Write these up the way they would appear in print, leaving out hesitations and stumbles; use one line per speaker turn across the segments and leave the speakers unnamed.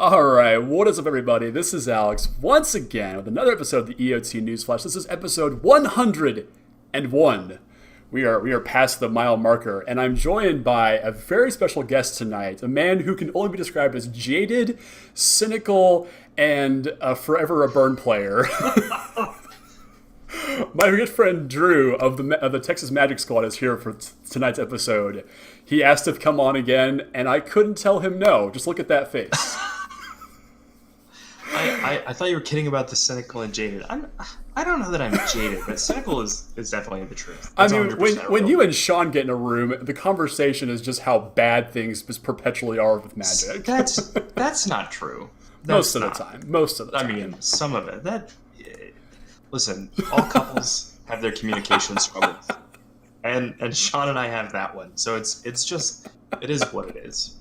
All right, what is up, everybody? This is Alex once again with another episode of the EOT Newsflash. This is episode 101. We are past the mile marker, and I'm joined by a very special guest tonight, a man who can only be described as jaded, cynical, and forever a burn player. My good friend Drew of the Texas Magic Squad is here for tonight's episode. He asked to come on again, and I couldn't tell him no. Just look at that face.
I thought you were kidding about the cynical and jaded. I don't know that I'm jaded, but cynical is definitely the truth.
That's I mean, when you and Sean get in a room, the conversation is just how bad things just perpetually are with Magic.
That's not true.
Most of the time.
I mean, some of it. Listen, all couples have their communication struggles, and Sean and I have that one. So it is what it is.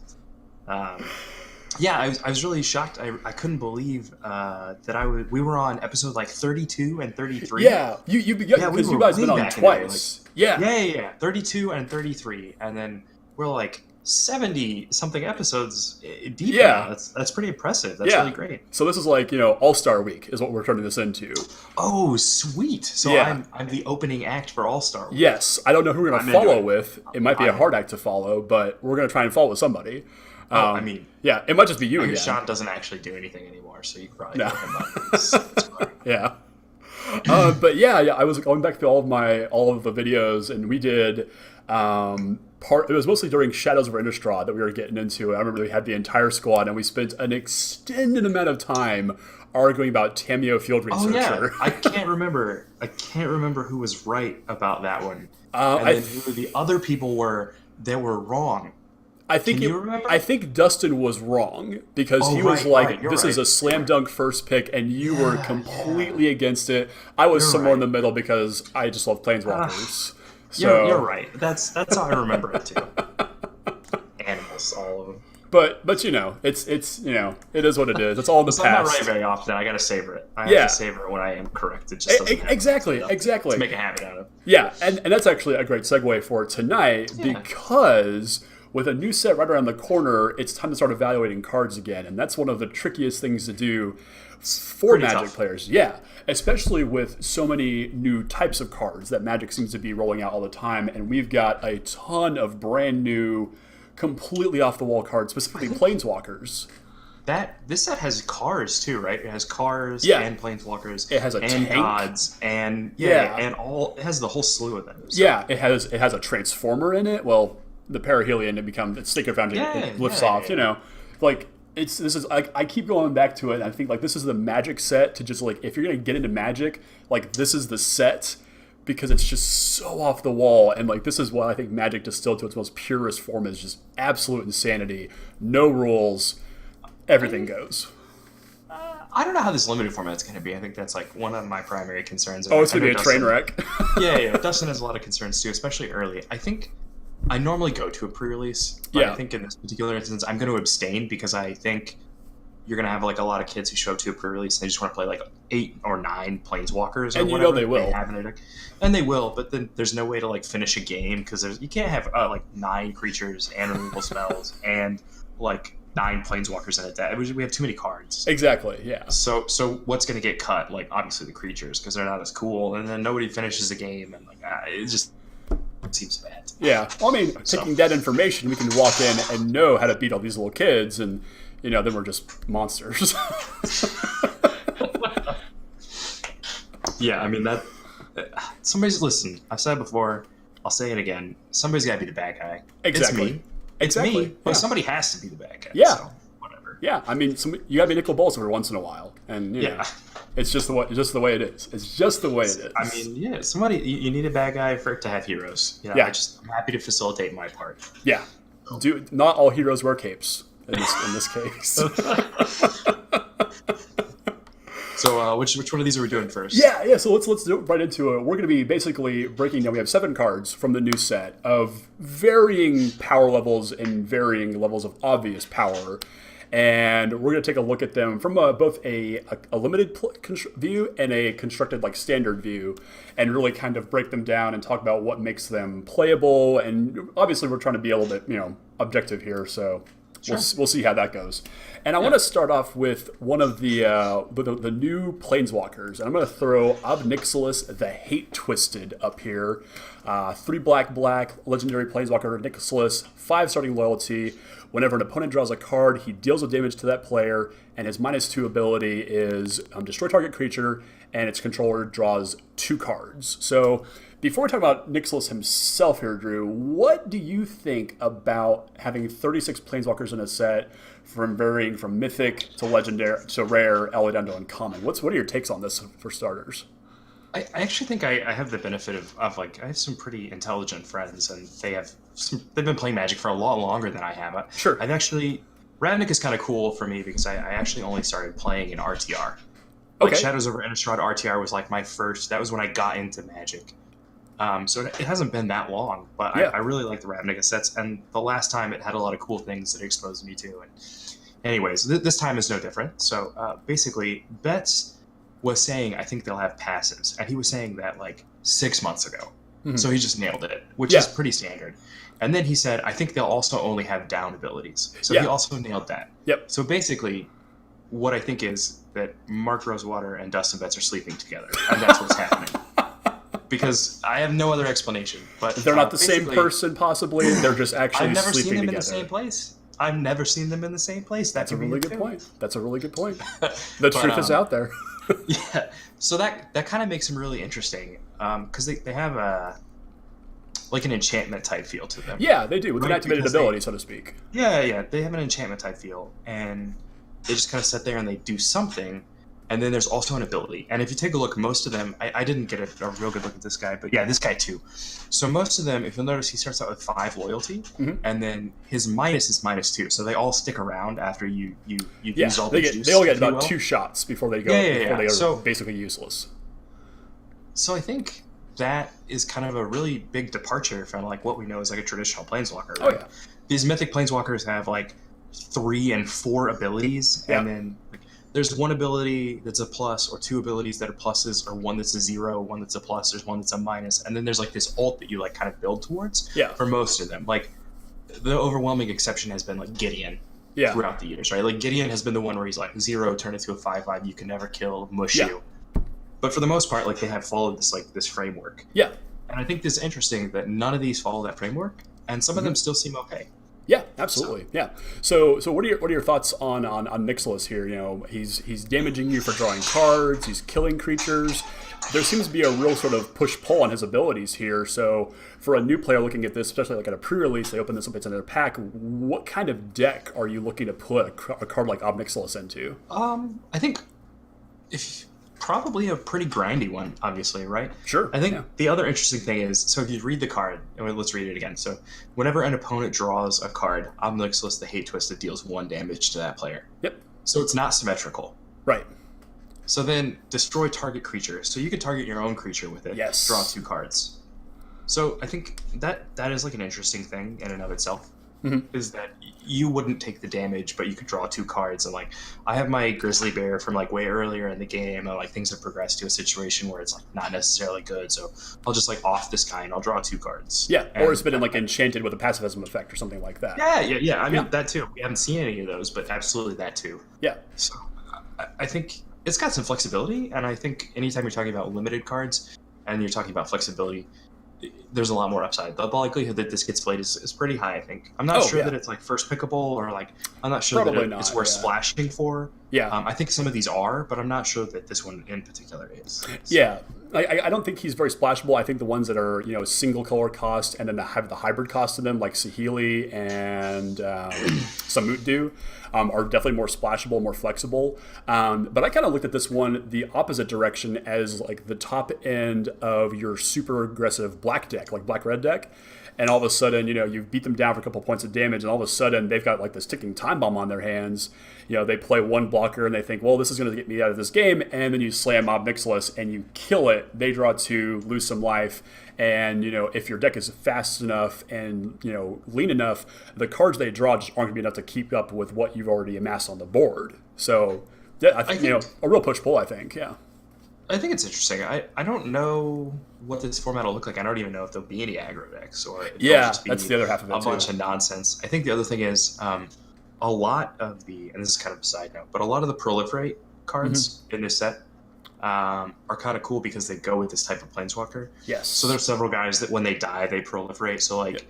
Yeah, I was really shocked. I couldn't believe that we were on episode like 32 and 33.
Yeah, because you guys been on twice.
Yeah, 32 and 33, and then we're like 70 something episodes deep. Yeah, that's pretty impressive. That's really great.
So this is like All-Star Week is what we're turning this into.
Oh, sweet. So yeah. I'm the opening act for All-Star Week.
Yes, I don't know who we're gonna follow with. It might be a hard act to follow, but we're gonna try and follow somebody. Yeah, it might just be you again.
Sean doesn't actually do anything ananymore, so you can probably look him up.
Yeah. But yeah, I was going back through all of the videos, and we did it was mostly during Shadows of Innistrad that we were getting into. I remember we had the entire squad, and we spent an extended amount of time arguing about Tameo Field Researcher.
Oh yeah, I can't remember who was right about that one, and then who the other people were that were wrong.
I think Dustin was wrong because he was like, this is a slam dunk first pick, and you were completely against it. I was somewhere in the middle because I just love Planeswalkers. So
you're right. That's how I remember it too. Animals, all of them.
But it's it is what it is. It's all in the past.
I'm not right very often. I gotta savor it. I have to savor it when I am correct. It just doesn't
exactly.
To make a habit out of.
Yeah, and that's actually a great segue for tonight because with a new set right around the corner, it's time to start evaluating cards again, and that's one of the trickiest things to do for Magic players. Yeah, especially with so many new types of cards that Magic seems to be rolling out all the time, and we've got a ton of brand new, completely off-the-wall cards, specifically Planeswalkers.
This set has cars too, right? It has cars and Planeswalkers.
It has a tank,
gods, and it has the whole slew of those.
So. Yeah, it has a transformer in it. Well, the Perihelion, it Sticker Fountain, it lifts off. Like I keep going back to it. And I think like this is the Magic set to just like if you're gonna get into Magic, like this is the set because it's just so off the wall, and like this is what I think Magic distilled to its most purest form is just absolute insanity, no rules, everything goes.
I don't know how this limited format's going to be. I think that's like one of my primary concerns.
Oh, it's going to be a train wreck.
Yeah. Dustin has a lot of concerns too, especially early. I think I normally go to a pre-release, but I think in this particular instance, I'm going to abstain because I think you're going to have like a lot of kids who show up to a pre-release and they just want to play like 8 or 9 Planeswalkers or whatever.
They will.
They have in their deck. And they will, but then there's no way to like finish a game because you can't have like 9 creatures and removal spells and like 9 Planeswalkers in a deck. We have too many cards.
Exactly, yeah.
So what's going to get cut? Like obviously the creatures because they're not as cool, and then nobody finishes the game, and like it just seems bad.
Yeah. Well, I mean, taking that information, we can walk in and know how to beat all these little kids, and then we're just monsters.
Yeah, I mean that. Listen. I've said it before. I'll say it again. Somebody's got to be the bad guy.
Exactly.
It's me. But somebody has to be the bad guy.
Yeah.
So, whatever.
Yeah. I mean, you got to be Nicol Bolas every once in a while, and it's just the way it is. It's just the way it is.
I mean, somebody you need a bad guy for it to have heroes. I'm happy to facilitate my part.
Yeah. Not all heroes wear capes in this case.
So which one of these are we doing first?
Yeah. So let's do it right into it. We're going to be basically breaking down. We have 7 cards from the new set of varying power levels and varying levels of obvious power, and we're going to take a look at them from both a limited view and a constructed like standard view, and really kind of break them down and talk about what makes them playable. And obviously, we're trying to be a little bit objective here. So we'll see how that goes. And I want to start off with one of the new Planeswalkers. And I'm going to throw Ob-Nixilis the Hate-Twisted up here. 3 black, legendary Planeswalker Nixilis, 5 starting loyalty. Whenever an opponent draws a card, he deals the damage to that player, and his -2 ability is destroy target creature, and its controller draws 2 cards. So before we talk about Nixilis himself here, Drew, what do you think about having 36 Planeswalkers in a set, from varying from mythic to legendary to rare, all the way down to uncommon? What are your takes on this for starters?
I actually think I have the benefit of like, I have some pretty intelligent friends, and they've been playing Magic for a lot longer than I have.
Sure.
Ravnik is kind of cool for me because I actually only started playing in RTR. Like, Shadows over Innistrad RTR was like my first, that was when I got into Magic. So it hasn't been that long, but I really like the Ravnica sets, and the last time it had a lot of cool things that it exposed me to. And anyways, this time is no different. So basically, Betts was saying, I think they'll have passives, and he was saying that like 6 months ago. Mm-hmm. So he just nailed it, which is pretty standard. And then he said, I think they'll also only have down abilities. So he also nailed that.
Yep.
So basically, what I think is that Mark Rosewater and Dustin Betts are sleeping together, and that's what's happening. Because I have no other explanation. But
they're not the same person, possibly. They're just actually
I've never
sleeping
seen them
together.
in the same place. I've never seen them in the same place.
That's a really good point. That's a really good point. The truth is out there.
Yeah. So that kind of makes them really interesting, because they have like an enchantment type feel to them.
Yeah, they do, with an activated ability, so to speak.
Yeah. They have an enchantment type feel, and they just kind of sit there and they do something. And then there's also an ability. And if you take a look, most of them, I didn't get a real good look at this guy, but yeah, this guy too. So most of them, if you'll notice, he starts out with 5 loyalty, and then his minus is -2. So they all stick around after you use all the juice.
They all get about 2 shots before they go. Before they are basically useless.
So I think that is kind of a really big departure from like what we know as like a traditional Planeswalker. Right? Oh yeah. These mythic Planeswalkers have like 3 and 4 abilities, and then like, there's 1 ability that's a plus, or 2 abilities that are pluses, or 1 that's a 0, 1 that's a plus, there's 1 that's a minus, and then there's like this ult that you like kind of build towards. For most of them, like the overwhelming exception has been like Gideon. Throughout the years, right? Like Gideon has been the one where he's like 0, turn it to a 5/5, you can never kill, mush you. But for the most part, like they have followed this framework. Yeah. And I think this is interesting that none of these follow that framework, and some of them still seem okay.
Yeah, absolutely. So what are your thoughts on Nixilis here? You know, he's damaging you for drawing cards. He's killing creatures. There seems to be a real sort of push-pull on his abilities here. So for a new player looking at this, especially like at a pre-release, they open this up, it's in their pack. What kind of deck are you looking to put a card like Ob-Nixilis into?
I think probably a pretty grindy one, obviously, right?
Sure.
I think the other interesting thing is, so if you read the card, and let's read it again. So whenever an opponent draws a card, Ob-Nixilis the Hate-Twisted deals 1 damage to that player.
Yep.
So it's not symmetrical.
Right.
So then destroy target creature. So you could target your own creature with it.
Yes.
Draw 2 cards. So I think that is like an interesting thing in and of itself. Mm-hmm. Is that you wouldn't take the damage, but you could draw 2 cards. And like, I have my Grizzly Bear from like way earlier in the game, and like things have progressed to a situation where it's like not necessarily good. So I'll just like off this guy and I'll draw 2 cards.
Yeah, or it's been like enchanted with a pacifism effect or something like that.
Yeah. I mean that too. We haven't seen any of those, but absolutely that too.
Yeah.
So I think it's got some flexibility, and I think anytime you're talking about limited cards and you're talking about flexibility, there's a lot more upside. The likelihood that this gets played is pretty high, I think. I'm not sure that it's like first pickable, or like I'm not sure that it's worth splashing for. Yeah. I think some of these are, but I'm not sure that this one in particular is. So.
Yeah. I don't think he's very splashable. I think the ones that are, you know, single color cost and then have the hybrid cost in them, like Saheeli and Samutdu, are definitely more splashable, more flexible. But I kind of looked at this one the opposite direction, as like the top end of your super aggressive black deck, like black-red deck. And all of a sudden, you know, you beat them down for a couple points of damage, and all of a sudden they've got like this ticking time bomb on their hands. You know, they play 1 blocker and they think, well, this is going to get me out of this game. And then you slam Ob-Nixilis and you kill it. They draw 2, lose some life. And, you know, if your deck is fast enough and, you know, lean enough, the cards they draw just aren't going to be enough to keep up with what you've already amassed on the board. So I think, you know, a real push-pull, I think, yeah.
I think it's interesting. I don't know what this format will look like. I don't even know if there'll be any aggro decks, or
just be
that's
the other half of it.
A bunch of nonsense. I think the other thing is a lot of and this is kind of a side note, but a lot of the proliferate cards in this set are kind of cool because they go with this type of planeswalker.
Yes.
So there's several guys that when they die, they proliferate. So like,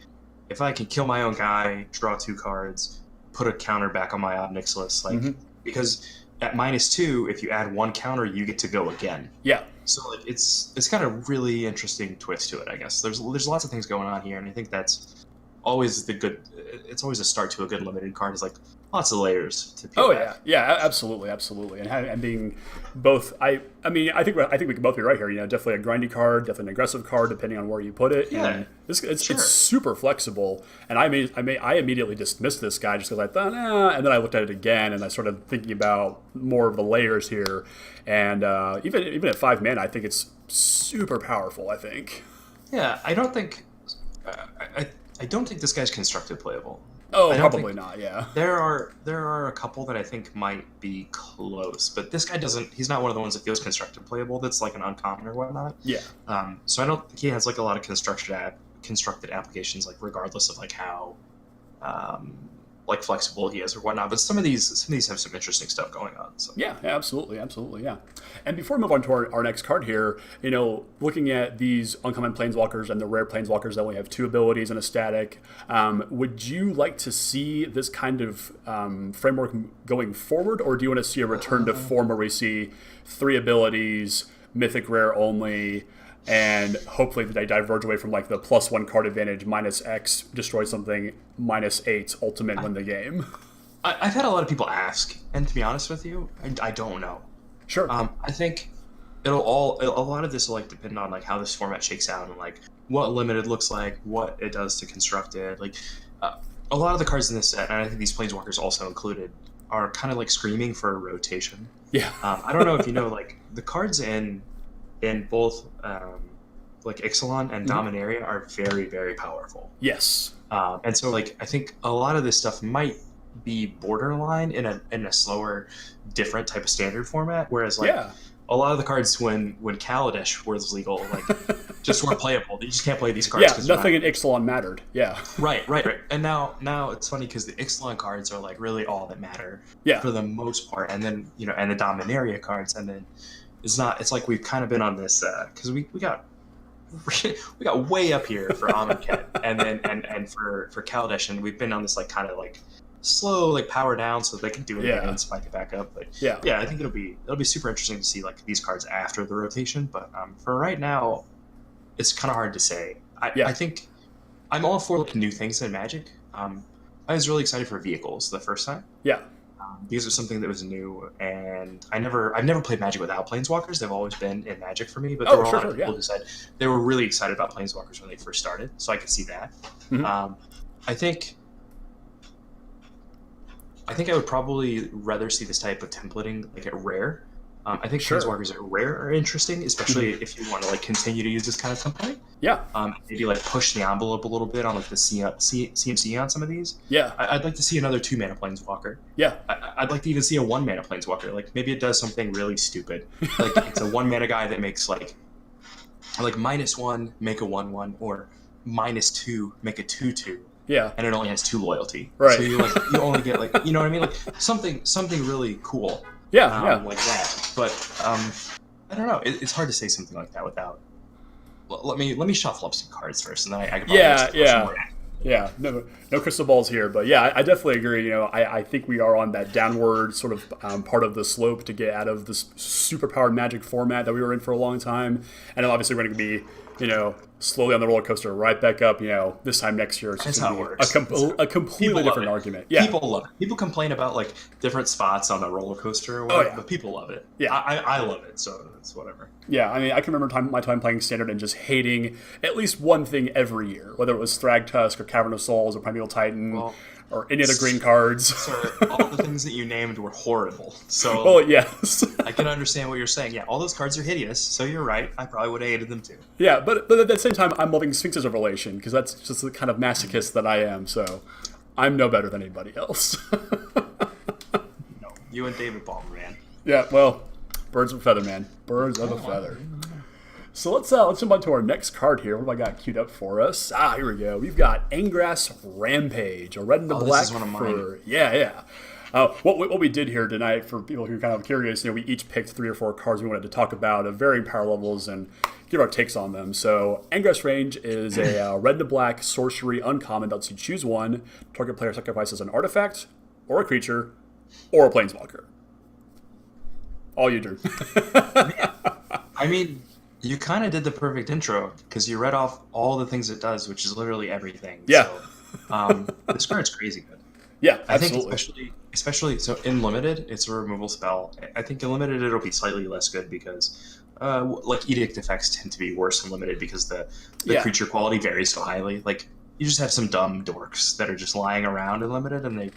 if I can kill my own guy, draw 2 cards, put a counter back on my Ob Nixilis, like because at -2, if you add 1 counter, you get to go again.
Yeah.
So like, it's got a really interesting twist to it, I guess. There's lots of things going on here, and I think that's always it's always a start to a good limited card, is like lots of layers to peel back.
Yeah, absolutely, and being both, I mean, I think we can both be right here. Definitely a grindy card, definitely an aggressive card, depending on where you put it.
Yeah,
and it's super flexible. And I immediately dismissed this guy just because I thought, and then I looked at it again, and I started thinking about more of the layers here. And even at 5 mana, I think it's super powerful. I think.
Yeah, I don't think. I don't think this guy's constructed playable.
Oh, probably not. Yeah.
There are a couple that I think might be close, but this guy doesn't. He's not one of the ones that feels constructed playable. That's like an uncommon or whatnot.
Yeah.
So I don't think he has like a lot of constructed applications, like regardless of like how like flexible he is or whatnot. But some of these have some interesting stuff going on. So.
Yeah, absolutely, yeah. And before we move on to our next card here, looking at these uncommon planeswalkers and the rare planeswalkers that only have 2 abilities and a static, would you like to see this kind of framework going forward, or do you want to see a return to form where we see 3 abilities, mythic rare only, and hopefully they diverge away from like the +1 card advantage, -X, destroy something, -8, ultimate win the game?
I've had a lot of people ask, and to be honest with you, I don't know.
Sure.
I think a lot of this will like depend on like how this format shakes out and like what limited looks like, what it does to constructed. Like a lot of the cards in this set, and I think these planeswalkers also included, are kind of like screaming for a rotation.
Yeah.
I don't know if you know, like the cards in both like Ixalan and Dominaria are very, very powerful.
Yes.
And so like I think a lot of this stuff might be borderline in a slower, different type of standard format, whereas like a lot of the cards when Kaladesh was legal, like just weren't playable. You just can't play these cards.
Yeah, nothing in Ixalan mattered. Yeah.
Right. And now it's funny because the Ixalan cards are like really all that matter for the most part, and then and the Dominaria cards, and then it's like we've kind of been on this because we got way up here for Amonkhet and then and for Kaladesh, and we've been on this like kind of like slow like power down so they can do it again and spike it back up. But I think it'll be super interesting to see like these cards after the rotation. But for right now, it's kind of hard to say. I think I'm all for like new things in Magic. I was really excited for vehicles the first time.
Yeah.
Because it was something that was new, and I've never played Magic without Planeswalkers. They've always been in Magic for me, but there were a lot of people who said they were really excited about Planeswalkers when they first started, so I could see that. I think I would probably rather see this type of templating like at rare. I think Planeswalkers at rare are interesting, especially if you want to like continue to use this kind of template.
Yeah.
Maybe like push the envelope a little bit on like the CMC on some of these.
Yeah.
I'd like to see another 2-mana Planeswalker.
Yeah.
I'd like to even see a 1-mana Planeswalker. Like maybe it does something really stupid. Like it's a 1-mana guy that makes like -1 make a 1/1 or -2 make a 2/2.
Yeah.
And it only has 2 loyalty.
Right.
So you only get like what I mean, like something really cool. Like that. But I don't know. It's hard to say something like that without. Let me shuffle up some cards first, and then I can probably
no crystal balls here, but I definitely agree. I think we are on that downward sort of part of the slope to get out of this superpowered Magic format that we were in for a long time, and then obviously we're going to be slowly on the roller coaster right back up. This time next year, it's just going to be a completely different argument. Yeah,
people love it. People complain about like different spots on the roller coaster, or whatever, but people love it. Yeah, I love it, so it's whatever.
Yeah, I mean, I can remember my time playing Standard and just hating at least one thing every year, whether it was Thragtusk or Cavern of Souls or Primeval Titan or any other green cards.
Sir, all the things that you named were horrible. So,
well, yes.
I can understand what you're saying. Yeah, all those cards are hideous, so you're right. I probably would have hated them too.
Yeah, but at the same time, I'm loving Sphinx's Revelation because that's just the kind of masochist that I am, so I'm no better than anybody else.
No, you and David Ball, man.
Yeah, well, birds of a feather, man. Birds of a feather. So let's jump on to our next card here. What have I got queued up for us? Here we go. We've got Ingress Rampage, a red and a black.
This is one of mine.
Yeah. What we did here tonight, for people who are kind of curious, we each picked 3 or 4 cards we wanted to talk about of varying power levels and give our takes on them. So Ingress Range is a red and a black sorcery uncommon that lets you choose one. Target player sacrifices an artifact or a creature or a planeswalker. All you do.
I mean, you kind of did the perfect intro because you read off all the things it does, which is literally everything.
Yeah.
So, this card's crazy good.
Yeah,
I
absolutely.
think especially so in limited, it's a removal spell. I think in limited it'll be slightly less good because like edict effects tend to be worse in limited because the creature quality varies so highly. Like you just have some dumb dorks that are just lying around in limited, and they,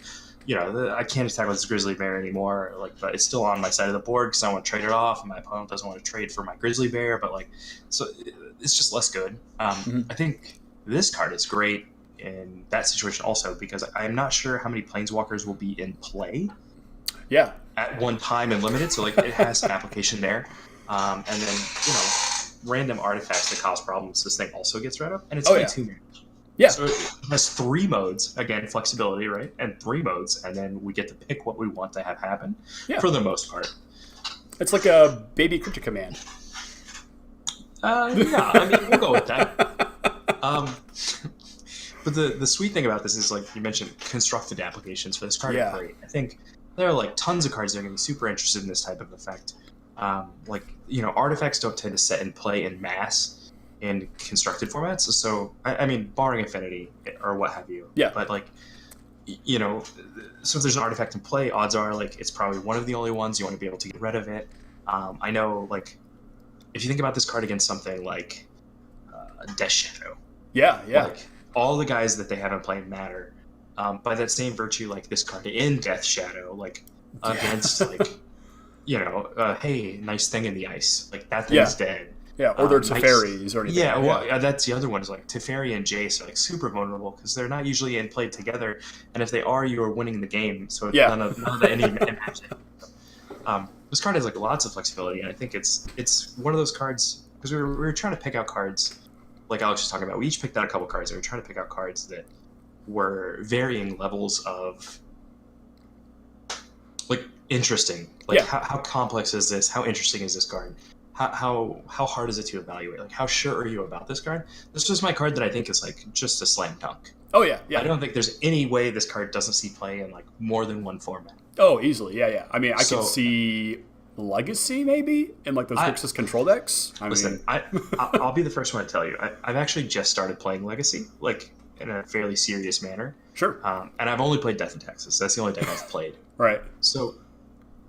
I can't attack with this grizzly bear anymore. Like, but it's still on my side of the board because I want to trade it off, and my opponent doesn't want to trade for my grizzly bear. But so it's just less good. I think this card is great in that situation also because I'm not sure how many planeswalkers will be in play at one time in limited, so it has some application there, and then random artifacts that cause problems this thing also gets rid of, and it's only 2 mana. So it has 3 modes, again, flexibility, right, and 3 modes, and then we get to pick what we want to have happen for the most part.
It's like a baby creature command.
We'll go with that. But the sweet thing about this is, like you mentioned, constructed applications for this card are great. I think there are tons of cards that are going to be super interested in this type of effect. Artifacts don't tend to set and play in mass in constructed formats. So, I mean, barring Affinity or what have you. Yeah. But, so if there's an artifact in play, odds are, it's probably one of the only ones. You want to be able to get rid of it. I know, if you think about this card against something like Death Shadow. Yeah. All the guys that they have in play matter. By that same virtue, this card in Death Shadow, against, hey, nice thing in the ice. That thing's dead.
Yeah, or they're Teferis or anything.
Yeah, that's the other one is Teferi and Jace are super vulnerable because they're not usually in play together, and if they are, you are winning the game. So none of the any match. This card has lots of flexibility, and I think it's one of those cards because we were trying to pick out cards. Like Alex was talking about, we each picked out a couple cards, and we were trying to pick out cards that were varying levels of interesting. How complex is this? How interesting is this card? How hard is it to evaluate? How sure are you about this card? This was my card that I think is just a slam dunk.
Oh yeah.
I don't think there's any way this card doesn't see play in more than one format.
Oh, easily. Yeah. I mean, I could see Legacy maybe in those Grixis control decks.
I'll be the first one to tell you. I've actually just started playing Legacy, in a fairly serious manner.
Sure.
And I've only played Death in Texas. That's the only deck I've played.
Right.
So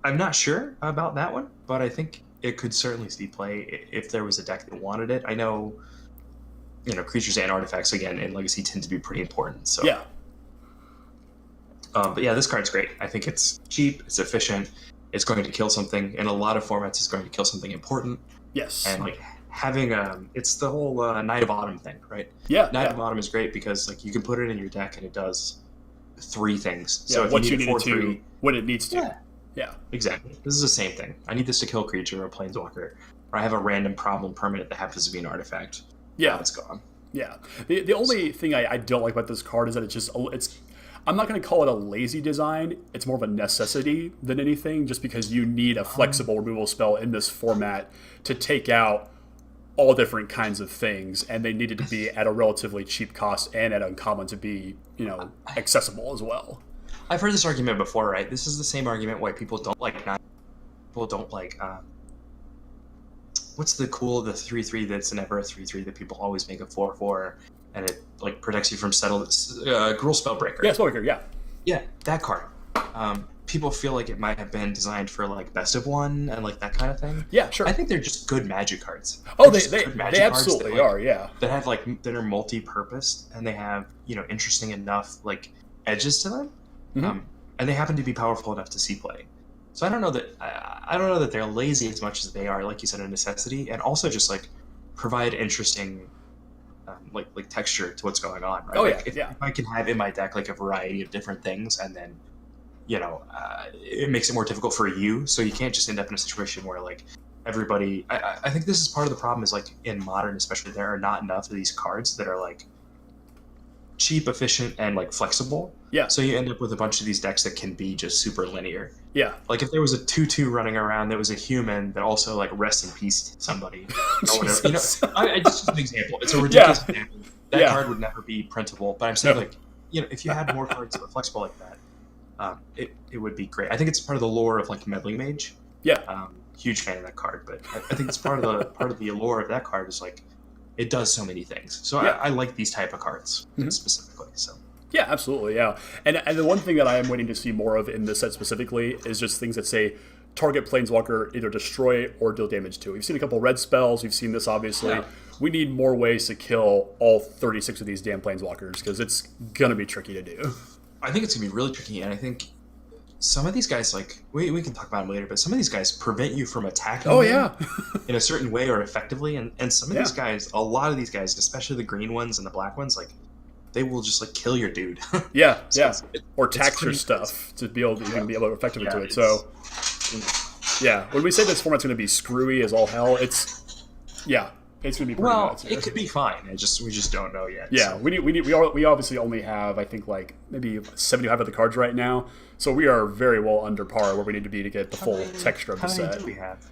I'm not sure about that one, but I think it could certainly see play if there was a deck that wanted it. I know, creatures and artifacts again in Legacy tend to be pretty important. So
yeah.
But yeah, this card's great. I think it's cheap, it's efficient, it's going to kill something. In a lot of formats, it's going to kill something important.
Yes.
And having it's the whole Knight of Autumn thing, right?
Yeah.
Knight of Autumn is great because you can put it in your deck and it does 3 things.
Yeah,
so if
what
you need
it to, when it needs to.
Yeah, exactly. This is the same thing. I need this to kill a creature or a planeswalker, or I have a random problem permanent that happens to be an artifact.
Yeah,
it's gone.
Yeah. The only thing I don't like about this card is that it's I'm not going to call it a lazy design. It's more of a necessity than anything, just because you need a flexible removal spell in this format to take out all different kinds of things, and they needed to be at a relatively cheap cost and at uncommon to be, accessible as well.
I've heard this argument before, right? This is the same argument why people don't like what's the 3/3 that's never a 3/3 that people always make a 4/4 and it protects you from Gruul Spellbreaker.
Yeah, Spellbreaker, yeah.
Yeah, that card. People feel like it might have been designed for best of one and that kind of thing.
Yeah, sure.
I think they're just good Magic cards.
Oh, they absolutely are, yeah.
That have that are multi-purposed and they have interesting enough edges to them.
Mm-hmm.
And they happen to be powerful enough to see play. So I don't know that they're lazy as much as they are, like you said, a necessity, and also just provide interesting texture to what's going on. Right?
Oh
if I can have in my deck a variety of different things, and then it makes it more difficult for you. So you can't just end up in a situation where everybody. I think this is part of the problem. Is like in Modern, especially, there are not enough of these cards that are like cheap, efficient, and like flexible.
Yeah.
So you end up with a bunch of these decks that can be just super linear.
Yeah.
Like if there was a 2/2 running around that was a human that also like rest in peace somebody or whatever. You know, I just an example. It's a ridiculous example. That card would never be printable. But I'm saying like, you know, if you had more cards that were flexible like that, it would be great. I think it's part of the lore of like Meddling Mage.
Yeah.
Huge fan of that card, but I think it's part of the allure of that card is like it does so many things. So I like these type of cards specifically. So.
Yeah, absolutely, yeah. And the one thing that I am waiting to see more of in this set specifically is just things that say target Planeswalker either destroy or deal damage to. We've seen a couple red spells. We've seen this, obviously. Yeah. We need more ways to kill all 36 of these damn Planeswalkers because it's going to be tricky to do.
I think it's going to be really tricky, and I think some of these guys, like, we can talk about them later, but some of these guys prevent you from attacking them in a certain way or effectively, and some of these guys, a lot of these guys, especially the green ones and the black ones, like, they will just like kill your dude.
Or tax your stuff to be able to even be able to effectively do it. So, when we say this format's going to be screwy as all hell, it's going to be pretty nuts.
It could be fine. We just don't know yet.
Yeah, so. we obviously only have I think like maybe 75 of the cards right now, so we are very well under par where we need to be to get the full texture of the set.
How many do we have?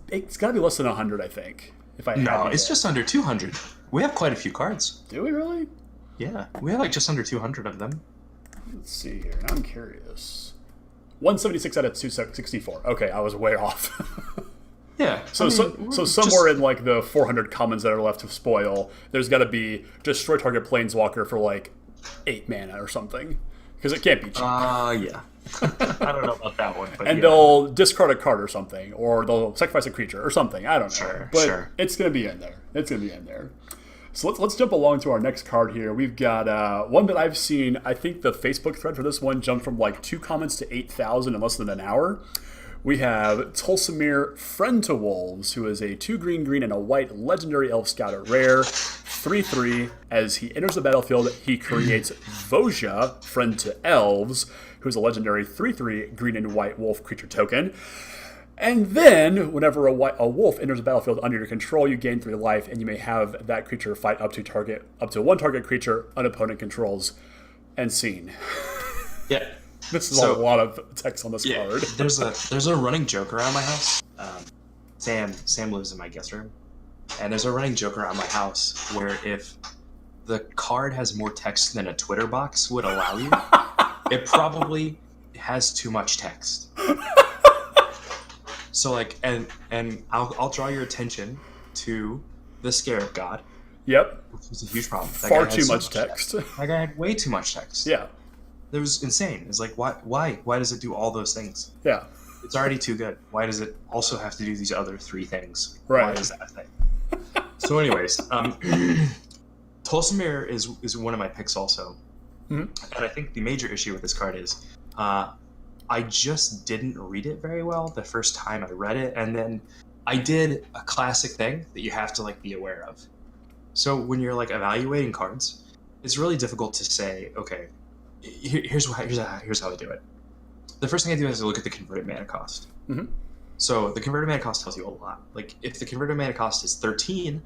It's got to be less than 100, I think.
It's just under 200. We have quite a few cards.
Do we really?
Yeah, we have like just under 200 of them.
Let's see here. Now I'm curious. 176 out of 264. Okay, I was way off.
Yeah.
So somewhere in like the 400 commons that are left to spoil, there's got to be destroy target Planeswalker for like 8 mana or something. Because it can't be cheap.
Yeah. I don't know about that one. But
they'll discard a card or something, or they'll sacrifice a creature or something. I don't know.
Sure.
It's going to be in there. So let's jump along to our next card here. We've got one that I've seen. I think the Facebook thread for this one jumped from like 2 comments to 8,000 in less than an hour. We have Tolsimir, Friend to Wolves, who is a 2 green and a white legendary elf scout at rare, 3/3. As he enters the battlefield, he creates Voja, Friend to Elves, who is a legendary 3/3 green and white wolf creature token. And then, whenever a wolf enters the battlefield under your control, you gain 3 life, and you may have that creature fight up to 1 target creature an opponent controls. And scene.
Yeah.
This is a lot of text on this card.
There's a running joke around my house. Sam lives in my guest room, and there's a running joke around my house where if the card has more text than a Twitter box would allow you, it probably has too much text. So like, and I'll draw your attention to the Scarab God.
Yep.
Which was a huge problem.
Far too much text.
That guy had way too much text.
Yeah.
It was insane. It's like, why does it do all those things?
Yeah.
It's already too good. Why does it also have to do these other 3 things?
Right.
Why is that a thing? So anyways, Tolsimir is one of my picks also. And I think the major issue with this card is I just didn't read it very well the first time I read it, and then I did a classic thing that you have to like be aware of. So when you're like evaluating cards, it's really difficult to say, okay, here's how I do it. The first thing I do is I look at the converted mana cost. So the converted mana cost tells you a lot. Like if the converted mana cost is 13,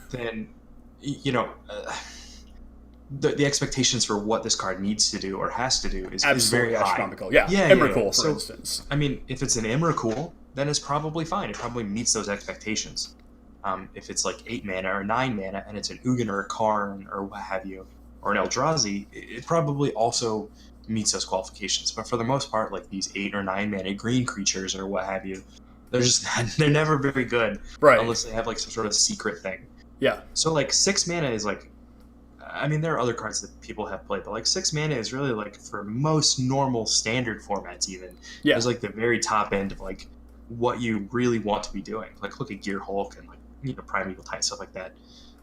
then the expectations for what this card needs to do or has to do is very
astronomical.
High.
Yeah. Emrakul, for instance.
I mean, if it's an Emrakul, then it's probably fine. It probably meets those expectations. If it's like 8 mana or 9 mana and it's an Ugin or a Karn or what have you, or an Eldrazi, it probably also meets those qualifications. But for the most part, like these 8 or 9 mana green creatures or what have you, they're never very good,
right?
Unless they have like some sort of secret thing.
Yeah.
So like 6 mana is like, I mean, there are other cards that people have played, but like 6 mana is really like for most normal standard formats even.
Yeah.
It's like the very top end of like what you really want to be doing. Like look at Gear Hulk and like Primeval Titan, stuff like that.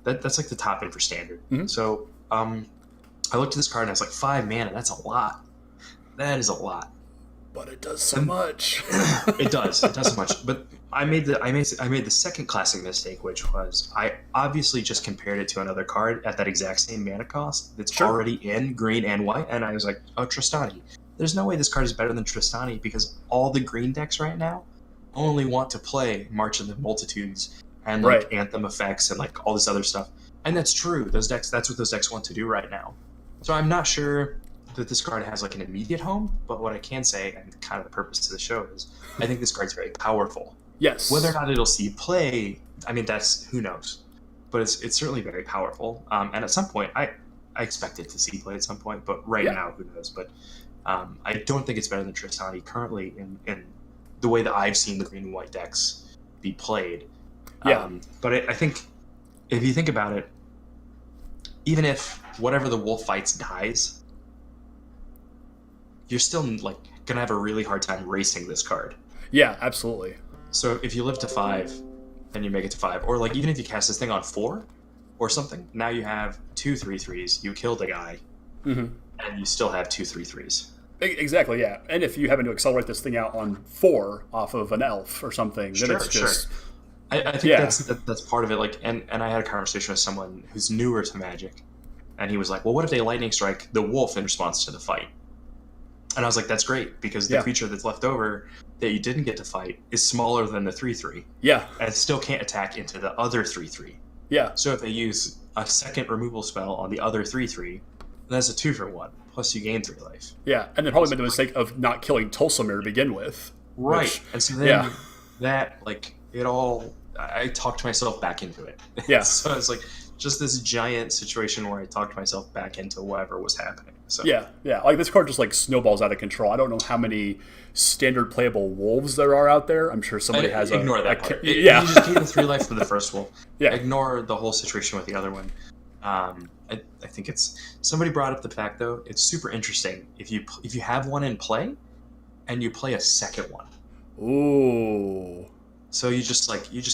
That's like the top end for standard. So I looked at this card and I was like, 5 mana, that's a lot. That is a lot.
But it does so much.
It does so much. But I made the second classic mistake, which was I obviously just compared it to another card at that exact same mana cost that's already in green and white, and I was like, oh, Tristani. There's no way this card is better than Tristani because all the green decks right now only want to play March of the Multitudes and like Anthem effects and like all this other stuff. And that's true. Those decks, that's what those decks want to do right now. So I'm not sure that this card has like an immediate home, but what I can say, and kind of the purpose of the show is, I think this card's very powerful.
Yes.
Whether or not it'll see play, I mean, that's who knows. But it's certainly very powerful. And at some point, I expect it to see play at some point, but right now, who knows? But I don't think it's better than Tristani currently in the way that I've seen the green and white decks be played. But I think if you think about it, even if whatever the wolf fights dies, you're still like gonna have a really hard time racing this card.
Yeah, absolutely.
So if you live to 5 and you make it to 5, or like even if you cast this thing on 4 or something, now you have 2 3/3s. You killed a guy, and you still have 2 3/3s.
Exactly, yeah. And if you happen to accelerate this thing out on 4 off of an elf or something, then it's just...
I think that's part of it. Like, and I had a conversation with someone who's newer to Magic, and he was like, "Well, what if they lightning strike the wolf in response to the fight?" And I was like, "That's great, because the creature that's left over that you didn't get to fight is smaller than the 3/3.
Yeah,
and it still can't attack into the other 3/3.
Yeah.
So if they use a second removal spell on the other 3/3, that's a 2-for-1. Plus you gain 3 life.
Yeah, and then probably made the mistake of not killing Tulsamir to begin with.
Right, and so then that like it all. I talked myself back into it.
Yeah.
So it's like just this giant situation where I talked myself back into whatever was happening. So
yeah. Like this card just like snowballs out of control. I don't know how many standard playable wolves there are out there. I'm sure somebody has
ignore that part. You just gain 3 life for the first wolf.
Yeah.
Ignore the whole situation with the other one. I think it's somebody brought up the fact though. It's super interesting if you have one in play, and you play a second one.
Ooh.
So you just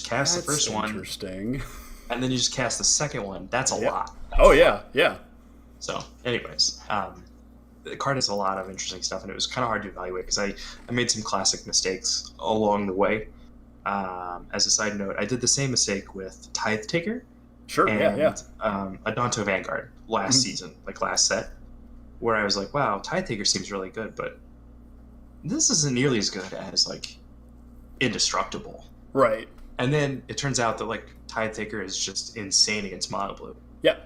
cast the first one.
Interesting.
And then you just cast the second one. That's a lot.
Yeah.
So, anyways, the card has a lot of interesting stuff, and it was kind of hard to evaluate because I made some classic mistakes along the way. As a side note, I did the same mistake with Tithe Taker.
Sure.
And, Adonto Vanguard last season, like last set, where I was like, wow, Tithe Taker seems really good, but this isn't nearly as good as like Indestructible.
Right.
And then it turns out that like Tithe Taker is just insane against mono blue.
Yeah.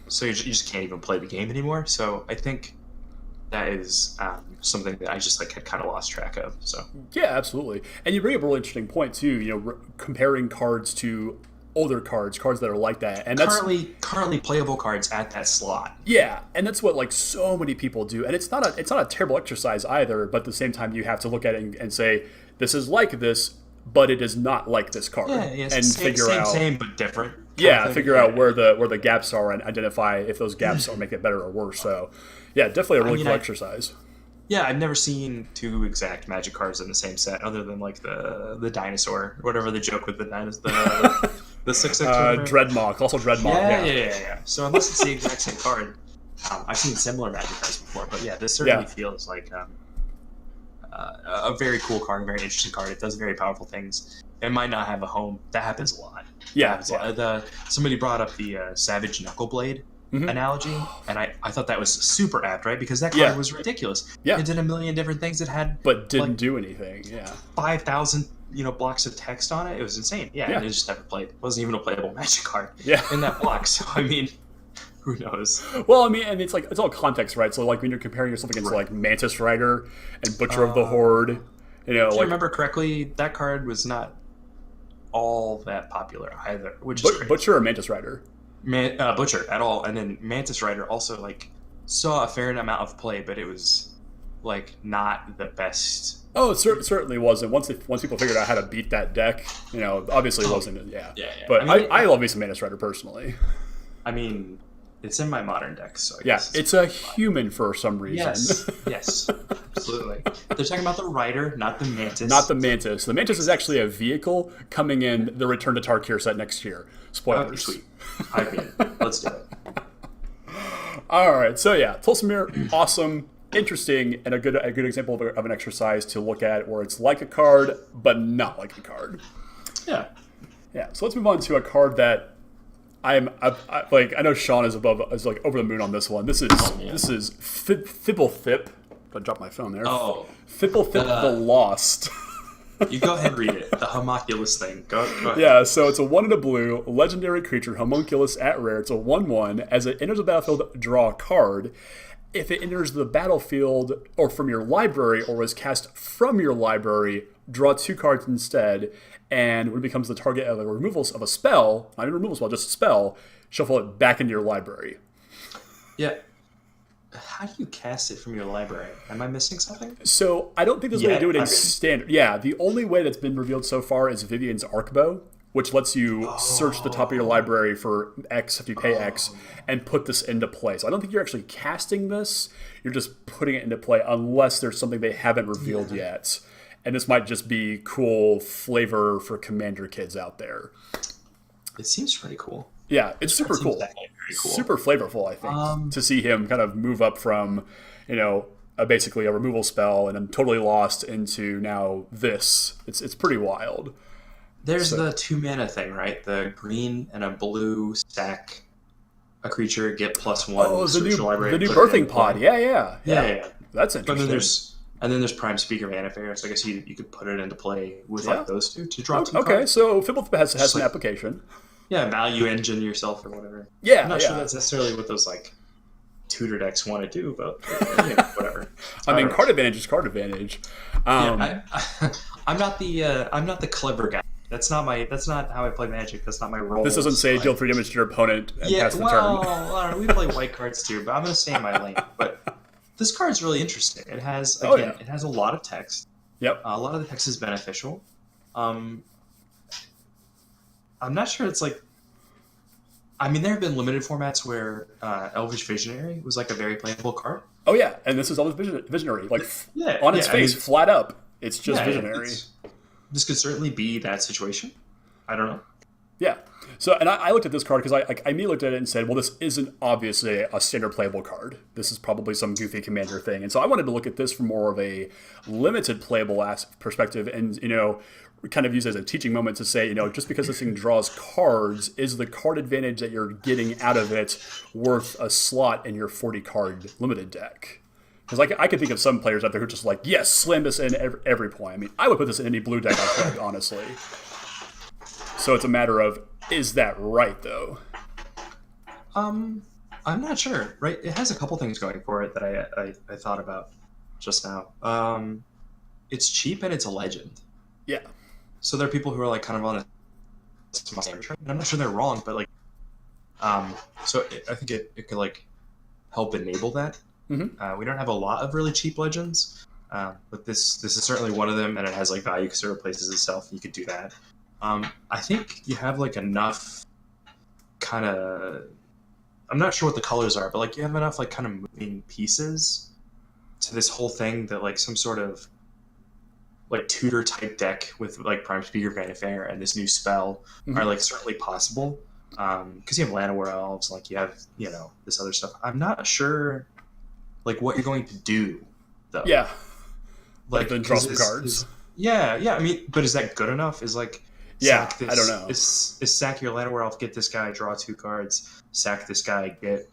So you just can't even play the game anymore. So I think that is something that I just like had kind of lost track of. So
yeah, absolutely. And you bring up a really interesting point too. You know, comparing cards to older cards that are like that, and that's
currently playable cards at that slot.
Yeah, and that's what like so many people do. And it's not a terrible exercise either. But at the same time, you have to look at it and say, this is like this, but it is not like this card.
Yeah,
and figure out
same but different.
Figure out where the gaps are and identify if those gaps are make it better or worse. So, yeah, definitely a really cool exercise.
Yeah, I've never seen 2 exact Magic cards in the same set, other than like the dinosaur, whatever the joke with the dinosaur, the 6/6.
Dreadmawk, also Dreadmawk.
Yeah. So unless it's the exact same card, I've seen similar Magic cards before, but yeah, this certainly feels like a very cool card, a very interesting card. It does very powerful things. It might not have a home. That happens a lot. Somebody brought up the Savage Knuckleblade analogy, and I thought that was super apt, right? Because that card was ridiculous.
Yeah.
It did a million different things. It had
but didn't do anything. Yeah.
5,000 blocks of text on it. It was insane. Yeah. And it just never played. It wasn't even a playable Magic card in that block. So I mean, who knows?
Well, I mean, and it's like it's all context, right? So like when you're comparing yourself against like Mantis Rider and Butcher of the Horde,
if I remember correctly, that card was not all that popular either. Which is great.
Butcher or Mantis Rider?
Butcher at all, and then Mantis Rider also like saw a fair amount of play, but it was like not the best.
Oh, it certainly wasn't. Once people figured out how to beat that deck, obviously it wasn't. Yeah. But I love me some Mantis Rider personally.
I mean, it's in my modern deck, so I
guess it's a human for some reason.
Yes, absolutely. They're talking about the Rider, not the Mantis.
Not the Mantis. The Mantis is actually a vehicle coming in the Return to Tarkir set next year. Spoilers.
Sweet. I mean, let's do it.
All right. So yeah, Tulsamir, awesome, interesting, and a good example of an exercise to look at where it's like a card but not like a card.
Yeah.
Yeah. So let's move on to a card that I know Sean is like over the moon on this one. This is Thibblethip. I dropped my phone there.
Oh.
Thibblethip the Lost.
You go ahead and read it. The homunculus thing. Go ahead.
Yeah, so it's a 1 and a blue, legendary creature, homunculus at rare. It's a 1/1. As it enters the battlefield, draw a card. If it enters the battlefield or from your library or was cast from your library, draw 2 cards instead. And when it becomes the target of a removal of a spell, not even a removal spell, just a spell, shuffle it back into your library.
Yeah. How do you cast it from your library? Am I missing something?
So I don't think there's a way to do it in standard. Yeah, the only way that's been revealed so far is Vivian's Arcbow, which lets you search the top of your library for X if you pay X and put this into play. So I don't think you're actually casting this. You're just putting it into play unless there's something they haven't revealed yet. And this might just be cool flavor for Commander kids out there.
It seems pretty cool.
Yeah, it's super cool.
Very cool.
Super flavorful, I think, to see him kind of move up from, basically a removal spell and then totally lost into now this. It's pretty wild.
There's the 2-mana thing, right? The green and a blue stack a creature, get +1.
Oh, the new birthing pod. Yeah. That's interesting.
And then there's Prime Speaker Vanifair, so I guess you could put it into play with like those two to draw 2 cards.
Okay, so Fibble has an application.
Yeah, value engine yourself or whatever.
Yeah,
I'm not sure that's necessarily what those like tutor decks want to do, but whatever.
I mean, card advantage is card advantage.
I'm not the clever guy. That's not how I play Magic. That's not my role.
This doesn't say deal 3 damage to your opponent and pass the turn.
I don't know. We play white cards too, but I'm going to stay in my lane. But this card's really interesting. It has it has a lot of text.
Yep.
A lot of the text is beneficial. I'm not sure it's like... I mean, there have been limited formats where Elvish Visionary was like a very playable card.
Oh, yeah. And this is Elvish Visionary. Like, on its face, flat up. It's just Visionary.
This could certainly be that situation. I don't know.
Yeah. So, and I looked at this card because I immediately looked at it and said, well, this isn't obviously a standard playable card. This is probably some goofy commander thing. And so I wanted to look at this from more of a limited playable perspective and, kind of use it as a teaching moment to say, just because this thing draws cards, is the card advantage that you're getting out of it worth a slot in your 40-card limited deck? Because I could think of some players out there who are just like, yes, slam this in every point. I mean, I would put this in any blue deck I played, honestly. So it's a matter of, is that right, though?
I'm not sure, right? It has a couple things going for it that I thought about just now. It's cheap and it's a legend.
Yeah.
So there are people who are like kind of on a same train. I'm not sure they're wrong, but like, so I think it could like help enable that.
Mm-hmm.
We don't have a lot of really cheap legends, but this is certainly one of them, and it has like value because it replaces itself. You could do that. I think you have like enough kind of, I'm not sure what the colors are, but like you have enough like kind of moving pieces to this whole thing that like some sort of like tutor type deck with like Prime Speaker Vanifair and this new spell are like certainly possible. Because you have Llanowar Elves, like you have, this other stuff. I'm not sure like what you're going to do though.
Yeah.
Like
then draw some cards.
Yeah. I mean, but is that good enough? Is like
I don't know.
Is sack your Llanowar Elf, get this guy, draw 2 cards, sack this guy, get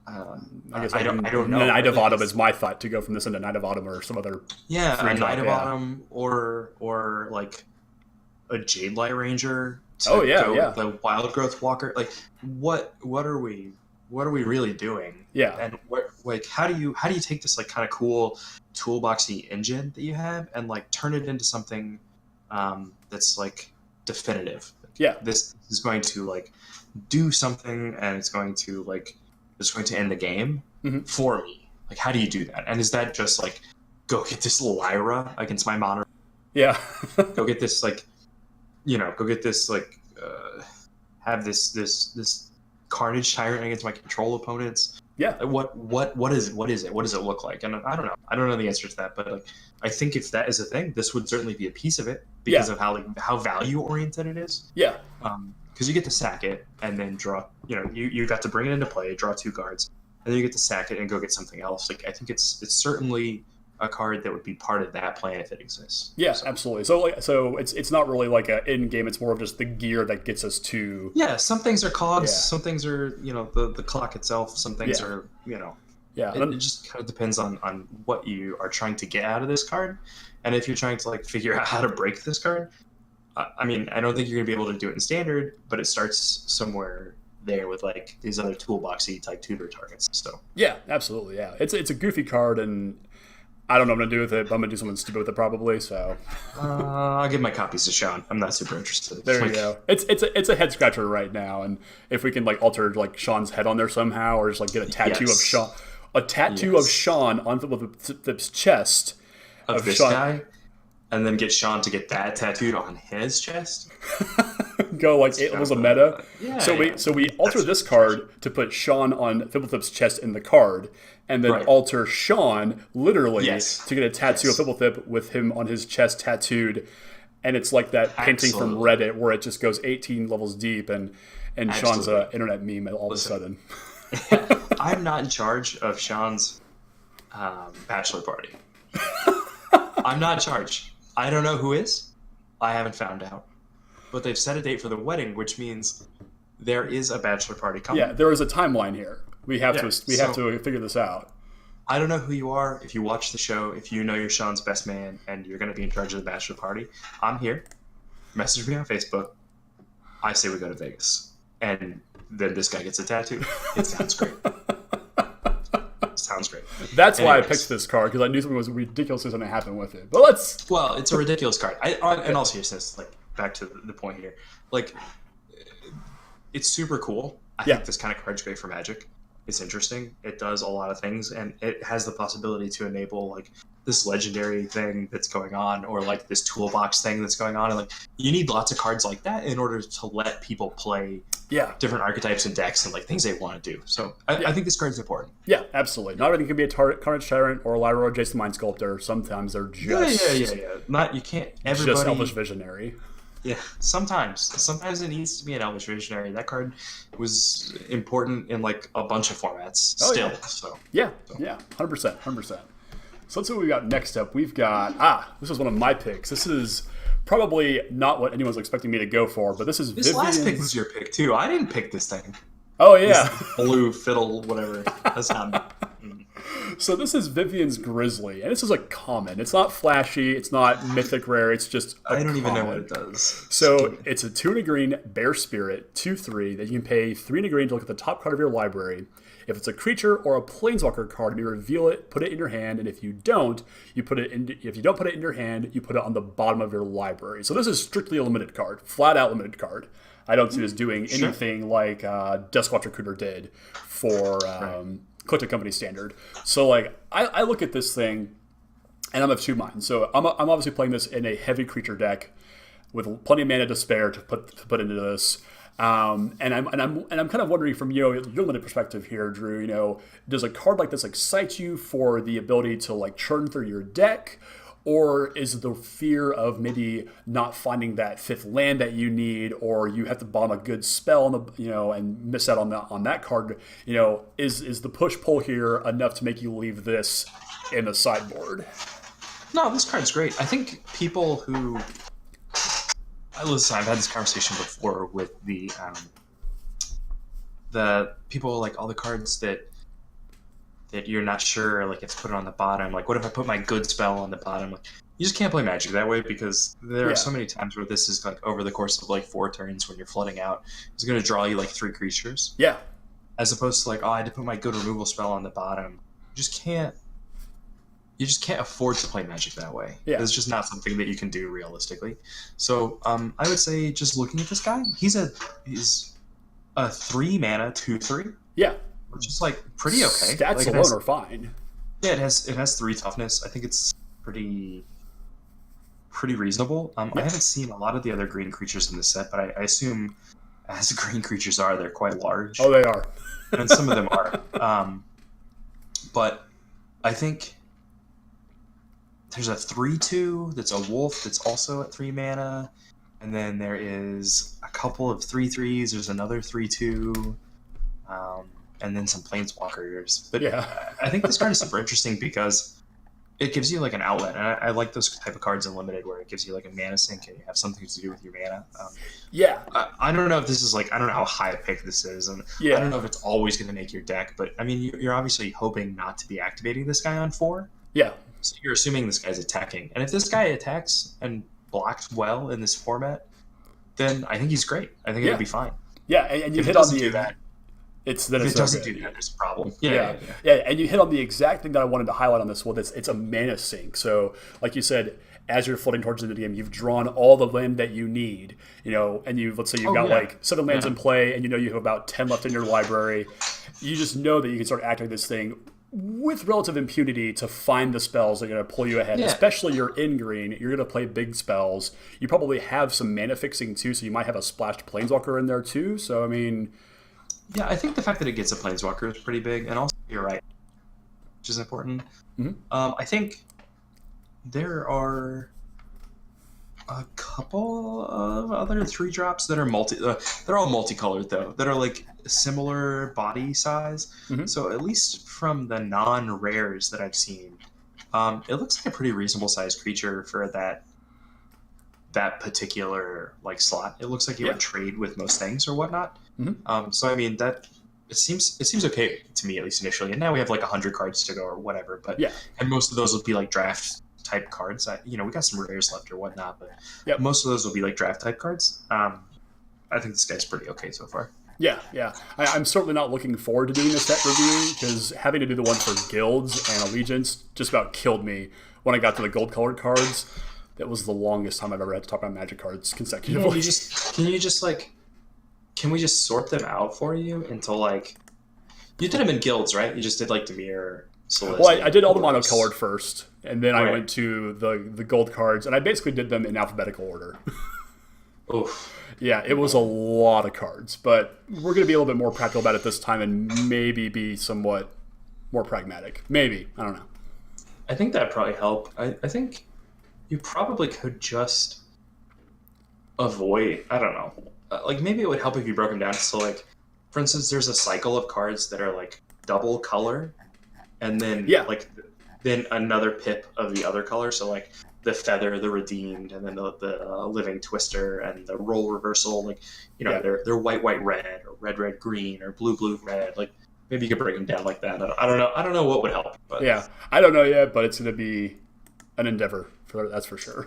I don't know.
Knight of Autumn is my thought, to go from this into Knight of Autumn or some other.
Yeah, a Knight of Autumn or like a Jade Light Ranger. The Wild Growth Walker. Like, what are we really doing?
Yeah.
And how do you take this like kind of cool toolboxy engine that you have and like turn it into something that's like definitive?
Yeah.
This is going to like do something, and it's going to end the game for me. Like, how do you do that? And is that just like, go get this Lyra against my monitor?
Yeah.
Go get this have this Carnage Tyrant against my control opponents.
Yeah.
What is it? What does it look like? And I don't know. I don't know the answer to that, but like, I think if that is a thing, this would certainly be a piece of it because of how value oriented it is.
Yeah.
Because you get to sack it and then draw. You got to bring it into play, draw 2 cards, and then you get to sack it and go get something else. Like, I think it's certainly a card that would be part of that plan if it exists.
Yeah, absolutely. So it's not really like an end game. It's more of just the gear that gets us to.
Yeah, some things are cogs. Yeah. Some things are the clock itself. Some things are
Yeah.
It just kind of depends on what you are trying to get out of this card. And if you're trying to like figure out how to break this card, I mean, I don't think you're going to be able to do it in standard, but it starts somewhere there with like these other toolboxy type tutor targets. So
yeah, absolutely. Yeah. It's a goofy card, and I don't know what I'm going to do with it, but I'm going to do something stupid with it probably. So
I'll give my copies to Sean. I'm not super interested.
There you go. It's a head scratcher right now, and if we can like alter like Sean's head on there somehow, or just like get a tattoo of Sean, of Sean on the chest
of this
Sean.
Guy, and then get Sean to get that tattooed on his chest.
Go like it was a meta.
Yeah,
so we alter this card to put Sean on Fibblethip's chest in the card, and then alter Sean literally to get a tattoo of Fibblethip with him on his chest tattooed, and it's like that painting from Reddit where it just goes 18 levels deep, and Sean's an internet meme all of a sudden.
I'm not in charge of Sean's bachelor party. I'm not in charge. I don't know who is. I haven't found out. But they've set a date for the wedding, which means there is a bachelor party coming.
Yeah, there is a timeline here. We have to figure this out.
I don't know who you are. If you watch the show, if you know you're Sean's best man and you're going to be in charge of the bachelor party, I'm here. Message me on Facebook. I say we go to Vegas. And then this guy gets a tattoo. It sounds great. Sounds great.
That's why I picked this card, because I knew something was ridiculous going to happen with it. But let's...
Well, it's a ridiculous card. In all seriousness, like, back to the point here. Like, it's super cool. I think this kind of card's great for Magic. It's interesting. It does a lot of things, and it has the possibility to enable, like, this legendary thing that's going on, or, like, this toolbox thing that's going on. And, like, you need lots of cards like that in order to let people play different archetypes and decks and, like, things they want to do. So I think this card's important.
Yeah, absolutely. Not everything can be a Carnage Tyrant or a Lyra or Jason Mind Sculptor. Sometimes they're just...
Yeah. You can't... Everybody...
Just Elvish Visionary.
Yeah, sometimes it needs to be an Elvish Visionary. That card was important in like a bunch of formats still. So
100%. So let's see what we got next up. We've got this is one of my picks. This is probably not what anyone's expecting me to go for, but this is
Vivian's... last pick was your pick too. I didn't pick this thing.
Oh yeah,
this blue fiddle, whatever. That's not.
So this is Vivian's Grizzly, and this is a common. It's not flashy, it's not mythic rare, it's just a
I don't
common.
even know what it does.
So it's a 2 and a green Bear Spirit, 2/3, that you can pay 3 and a green to look at the top card of your library. If it's a creature or a planeswalker card, you reveal it, put it in your hand, and if you don't put it in your hand, you put it on the bottom of your library. So this is strictly a limited card, flat out limited card. I don't see this doing anything like Duskwatch Recruiter did for Collected Company Standard. So like I look at this thing, and I'm of two minds. So I'm obviously playing this in a heavy creature deck with plenty of mana to spare to put into this. And I'm kind of wondering from your limited perspective here, Drew. Does a card like this excite you for the ability to like churn through your deck? Or is the fear of maybe not finding that fifth land that you need, or you have to bomb a good spell on the and miss out on that card? Is the push pull here enough to make you leave this in the sideboard?
No, this card's great. I think people who listen, I've had this conversation before with the people like all the cards that you're not sure, like, if to put it on the bottom. Like, what if I put my good spell on the bottom? Like, you just can't play Magic that way, because there are so many times where this is, like, over the course of, like, 4 turns when you're flooding out, it's going to draw you, like, 3 creatures.
Yeah.
As opposed to, like, I had to put my good removal spell on the bottom. You just can't afford to play Magic that way.
Yeah.
It's just not something that you can do realistically. So, I would say just looking at this guy, he's a 3 mana 2/3.
Yeah.
Which is like pretty okay.
Stats alone are fine.
Yeah, it has 3 toughness. I think it's pretty reasonable. I haven't seen a lot of the other green creatures in the set, but I assume as green creatures are, they're quite large.
Oh, they are.
And some of them are. But I think there's a 3/2 that's a wolf that's also at 3 mana, and then there is a couple of 3/3s. There's another 3/2. And then some planeswalkers. But I think this card is super interesting because it gives you like an outlet, and I like those type of cards in limited where it gives you like a mana sink and you have something to do with your mana.
Yeah.
I don't know if this is like, I don't know how high a pick this is, and I don't know if it's always going to make your deck, but I mean, you're obviously hoping not to be activating this guy on 4.
Yeah.
So you're assuming this guy's attacking, and if this guy attacks and blocks well in this format, then I think he's great. I think it'll be fine.
Yeah, and you
if
hit
it doesn't
on the
do that.
If
it doesn't do that, there's a problem.
Yeah, and you hit on the exact thing that I wanted to highlight on this one. It's a mana sink. So, like you said, as you're floating towards the end of the game, you've drawn all the land that you need, and let's say you've got like 7 lands in play, and you have about 10 left in your library. You just know that you can start activating this thing with relative impunity to find the spells that are going to pull you ahead. Especially you're in green, you're going to play big spells. You probably have some mana fixing too, so you might have a splashed Planeswalker in there too. So, I mean...
Yeah, I think the fact that it gets a Planeswalker is pretty big, and also you're right, which is important.
Mm-hmm.
I think there are a couple of other 3-drops that are they're all multicolored though, that are like similar body size.
Mm-hmm.
So at least from the non-rares that I've seen, it looks like a pretty reasonable sized creature for that particular like slot. It looks like it would trade with most things or whatnot.
Mm-hmm.
So I mean that it seems okay to me, at least initially. And now we have like 100 cards to go or whatever. But and most of those will be like draft type cards. We got some rares left or whatnot, but most of those will be like draft type cards. I think this guy's pretty okay so far.
Yeah. I'm certainly not looking forward to doing this set review because having to do the one for guilds and allegiance just about killed me when I got to the gold colored cards. That was the longest time I've ever had to talk about Magic cards consecutively.
Can we just sort them out for you until like you did them in guilds, right? You just did like Dimir, Solist.
Well, I did all the monocolored first, and then I went to the gold cards, and I basically did them in alphabetical order.
Oof.
Yeah, it was a lot of cards, but we're going to be a little bit more practical about it this time and maybe be somewhat more pragmatic. Maybe. I don't know.
I think that'd probably help. I think you probably could just avoid, I don't know. Like maybe it would help if you broke them down. So like, for instance, there's a cycle of cards that are like double color, and then then another pip of the other color. So like the feather, the redeemed, and then the living twister and the role reversal. Like they're white red or red green or blue red. Like maybe you could break them down like that. I don't know what would help. But
I don't know yet, but it's going to be an endeavor that's for sure.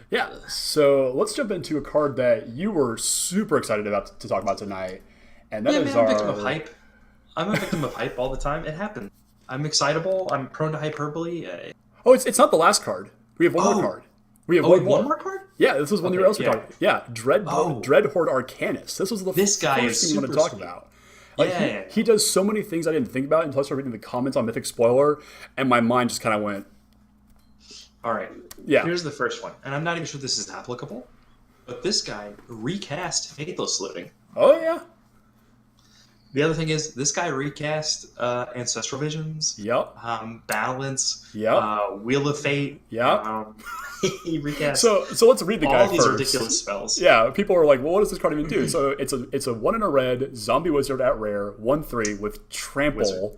Yeah, so let's jump into a card that you were super excited about to talk about tonight, and that is
I'm a victim of hype. I'm a victim of hype all the time. It happens. I'm excitable. I'm prone to hyperbole.
Oh, it's not the last card. We have one more card. We have one
more card?
Yeah, this was one of your else we're talking. Yeah, Dreadhorde Arcanist. This was the first thing you want to talk about. Like, he does so many things I didn't think about until I started reading the comments on Mythic Spoiler, and my mind just kind of went.
All right.
Yeah.
Here's the first one, and I'm not even sure this is applicable, but this guy recast Faithless Looting.
Oh yeah.
The other thing is this guy recast Ancestral Visions.
Yep.
Balance.
Yep.
Wheel of Fate.
Yep.
He recast.
So let's read the guy
all these
first.
ridiculous spells.
Yeah. People are like, well, what does this card even do? So it's a 1 in a red zombie wizard at rare 1/3 with trample.
Wizard.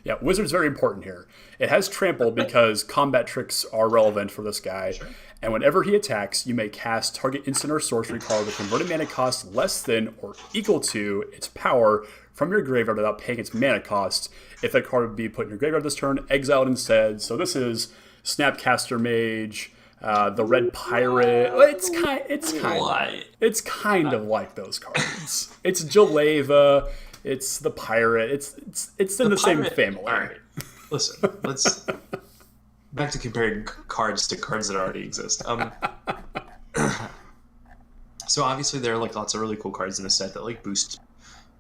Yeah, Wizard's very important here. It has trample because combat tricks are relevant for this guy.
Sure.
And whenever he attacks, you may cast target instant or sorcery card with converted mana cost less than or equal to its power from your graveyard without paying its mana cost. If that card would be put in your graveyard this turn, exiled instead. So this is Snapcaster Mage, the Red Pirate. It's kind of like those cards. It's Jaleva. It's the pirate. It's in the same family.
All right. Listen, let's back to comparing cards to cards that already exist. So obviously there are like lots of really cool cards in the set that like boost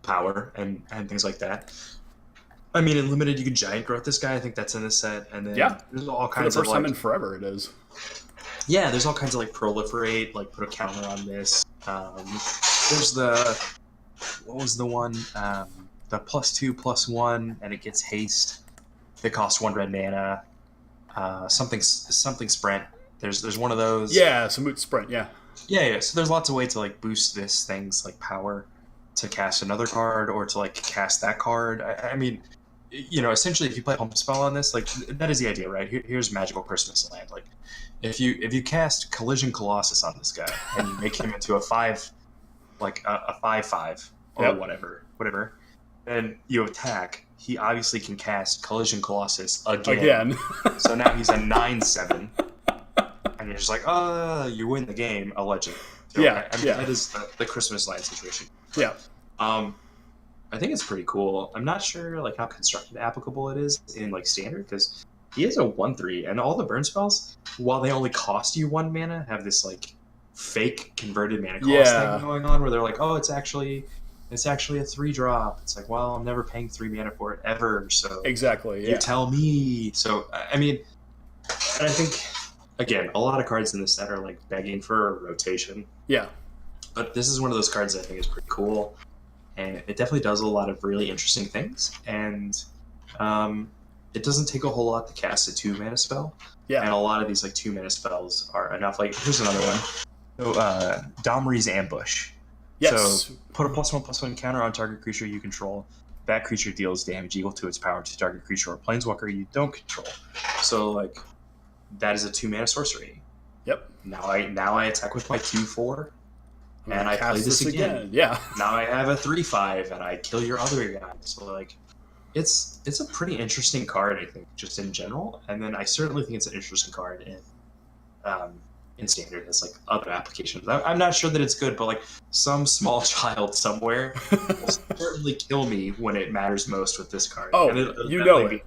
power and things like that. I mean, in limited, you can giant growth this guy. I think that's in the set, and then there's all kinds
for the
of
first time in forever. It is.
Yeah, there's all kinds of like proliferate, like put a counter on this. There's the. What was the one? The +2/+1, and it gets haste. That costs 1 red mana. Something sprint. There's one of those.
Yeah, Samut sprint. Yeah.
Yeah. So there's lots of ways to like boost this thing's like power to cast another card or to like cast that card. I mean, essentially, if you play Pump Spell on this, like that is the idea, right? Here's Magical Christmas Land. Like, if you cast Collision Colossus on this guy and you make him into a 5, like a 5/5 or whatever, then you attack. He obviously can cast Collision Colossus again. So now he's a 9/7, and you're just like, you win the game, allegedly. So that is the Christmas Land situation.
Yeah.
I think it's pretty cool. I'm not sure like how constructed applicable it is in like standard, because he is a 1/3, and all the burn spells, while they only cost you 1 mana, have this like fake converted mana cost thing going on, where they're like, oh, it's actually a 3-drop. It's like, well, I'm never paying 3 mana for it ever. So
exactly,
you tell me. So I mean, and I think again, a lot of cards in this set are like begging for a rotation.
Yeah.
But this is one of those cards that I think is pretty cool. And it definitely does a lot of really interesting things. And it doesn't take a whole lot to cast a 2-mana spell.
Yeah.
And a lot of these like 2-mana spells are enough. Like, here's another one. So, Domri's Ambush.
Yes.
So put a +1/+1 counter on target creature you control. That creature deals damage equal to its power to target creature or planeswalker you don't control. So like, that is a 2-mana sorcery.
Yep.
Now I attack with my 2/4. And I play this again.
Yeah.
Now I have a 3/5, and I kill your other guy. So like, it's a pretty interesting card, I think, just in general. And then I certainly think it's an interesting card in standard as like other applications. I'm not sure that it's good, but like some small child somewhere will certainly kill me when it matters most with this card.
Oh, it.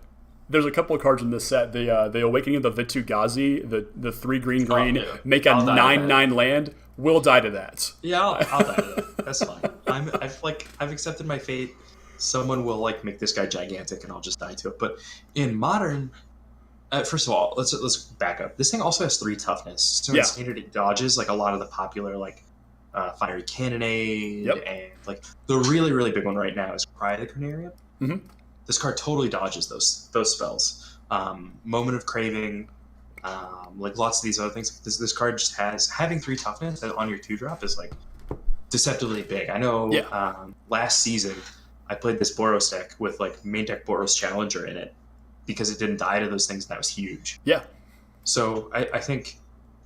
There's a couple of cards in this set. The Awakening of the Vitu-Ghazi, the 3 green, make a 9/9 land. Will die to that.
Yeah, I'll die to that. That's fine. I've accepted my fate. Someone will like make this guy gigantic, and I'll just die to it. But in Modern, first of all, let's back up. This thing also has 3 toughness. So in standard, it dodges like a lot of the popular like Fiery Cannonade, and like the really really big one right now is Cry of the Carnarium.
Mm-hmm.
This card totally dodges those spells. Moment of Craving. Like lots of these other things. This card just has having 3 toughness on your 2-drop is like deceptively big. I know last season I played this Boros deck with like main deck Boros Challenger in it because it didn't die to those things, and that was huge.
Yeah.
So I think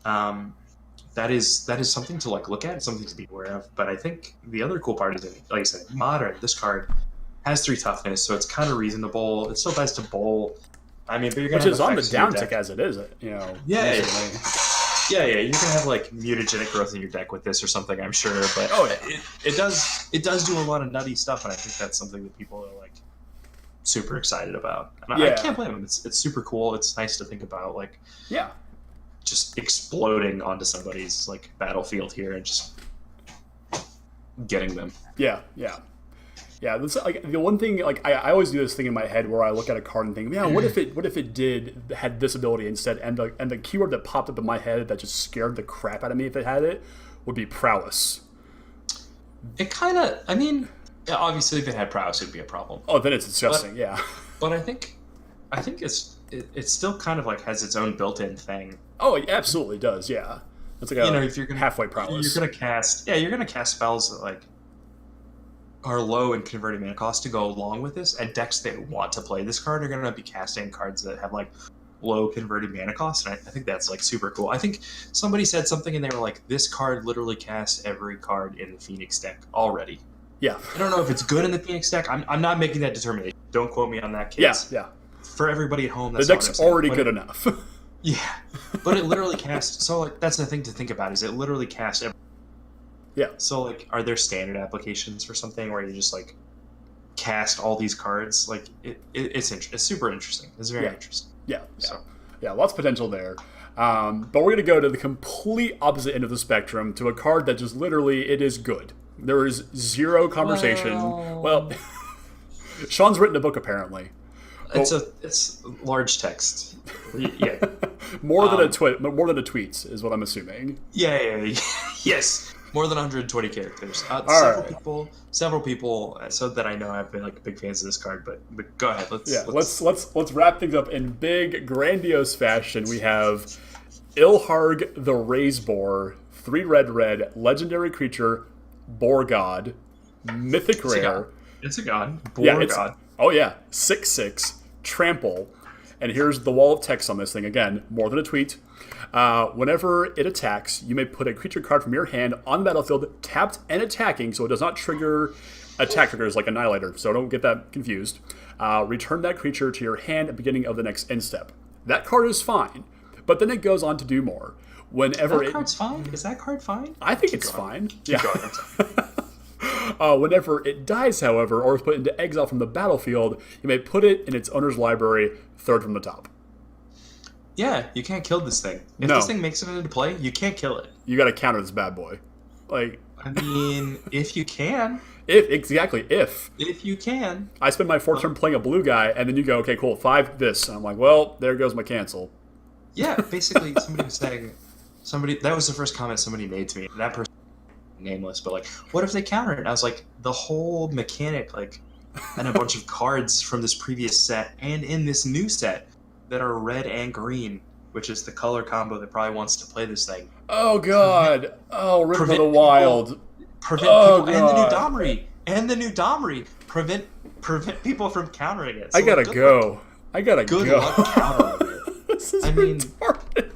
that is something to like look at, something to be aware of. But I think the other cool part is that, like I said, Modern, this card has 3 toughness, so it's kind of reasonable. It still dies to bowl. I mean, but you're gonna
which is on the downtick as it is,
Yeah. You can have like mutagenic growth in your deck with this or something, I'm sure. But it does do a lot of nutty stuff, and I think that's something that people are like super excited about. And I can't blame them. It's super cool. It's nice to think about, like, just exploding onto somebody's like battlefield here and just getting them.
Yeah. That's like the one thing. Like I always do this thing in my head where I look at a card and think, yeah, what if it had this ability instead? And the keyword that popped up in my head that just scared the crap out of me if it had it would be prowess.
It kind of. I mean, obviously, if it had prowess, it'd be a problem.
Oh, then it's disgusting.
But I think it still kind of like has its own built-in thing.
Oh, it absolutely does. Yeah, it's like
if you're gonna
halfway prowess,
you're gonna cast spells that like are low in converting mana cost to go along with this, and decks that want to play this card are going to be casting cards that have like low converted mana cost, and I think that's like super cool. I think somebody said something and they were like, this card literally casts every card in the Phoenix deck already.
Yeah.
I don't know if it's good in the Phoenix deck. I'm not making that determination. Don't quote me on that case.
Yeah.
For everybody at home, that's
the deck's already good enough.
Yeah. But it literally casts, so like that's the thing to think about, is it literally casts every.
Yeah.
So, like, are there standard applications for something where you just, like, cast all these cards? Like, it's super interesting. It's very interesting.
Yeah. Lots of potential there. But we're going to go to the complete opposite end of the spectrum, to a card that just literally, it is good. There is zero conversation. Well, Sean's written a book, apparently.
It's large text. Yeah.
More than a tweet is what I'm assuming.
Yeah. Yes. More than 120 characters. Several people, so that I know, have been like big fans of this card. But go ahead.
Let's wrap things up in big, grandiose fashion. We have Ilharg the Razeboar, 3 red, legendary creature, Boar God, mythic rare.
It's a god. Boar God.
Oh yeah, 6/6 trample, and here's the wall of text on this thing again. More than a tweet. Whenever it attacks, you may put a creature card from your hand on the battlefield, tapped and attacking, so it does not trigger attack triggers like Annihilator. So don't get that confused. Return that creature to your hand at the beginning of the next end step. That card is fine, but then it goes on to do more. Whenever
that card's fine. Is that card fine?
I think it's fine. Yeah. Whenever it dies, however, or is put into exile from the battlefield, you may put it in its owner's library, third from the top.
Yeah, you can't kill this thing. If this thing makes it into play, you can't kill it.
You got to counter this bad boy. Like,
I mean, if you can.
If
you can.
I spend my 4 turn playing a blue guy, and then you go, okay, cool, 5 this. And I'm like, well, there goes my cancel.
Yeah, basically, somebody was saying, that was the first comment somebody made to me. That person, nameless, but like, what if they counter it? And I was like, the whole mechanic, like, and a bunch of cards from this previous set and in this new set that are red and green, which is the color combo that probably wants to play this thing.
Oh god! River of the Wild.
Prevent people, and the new Domri prevent people from countering it. So
I gotta go.
Good luck countering it.
This is retarded.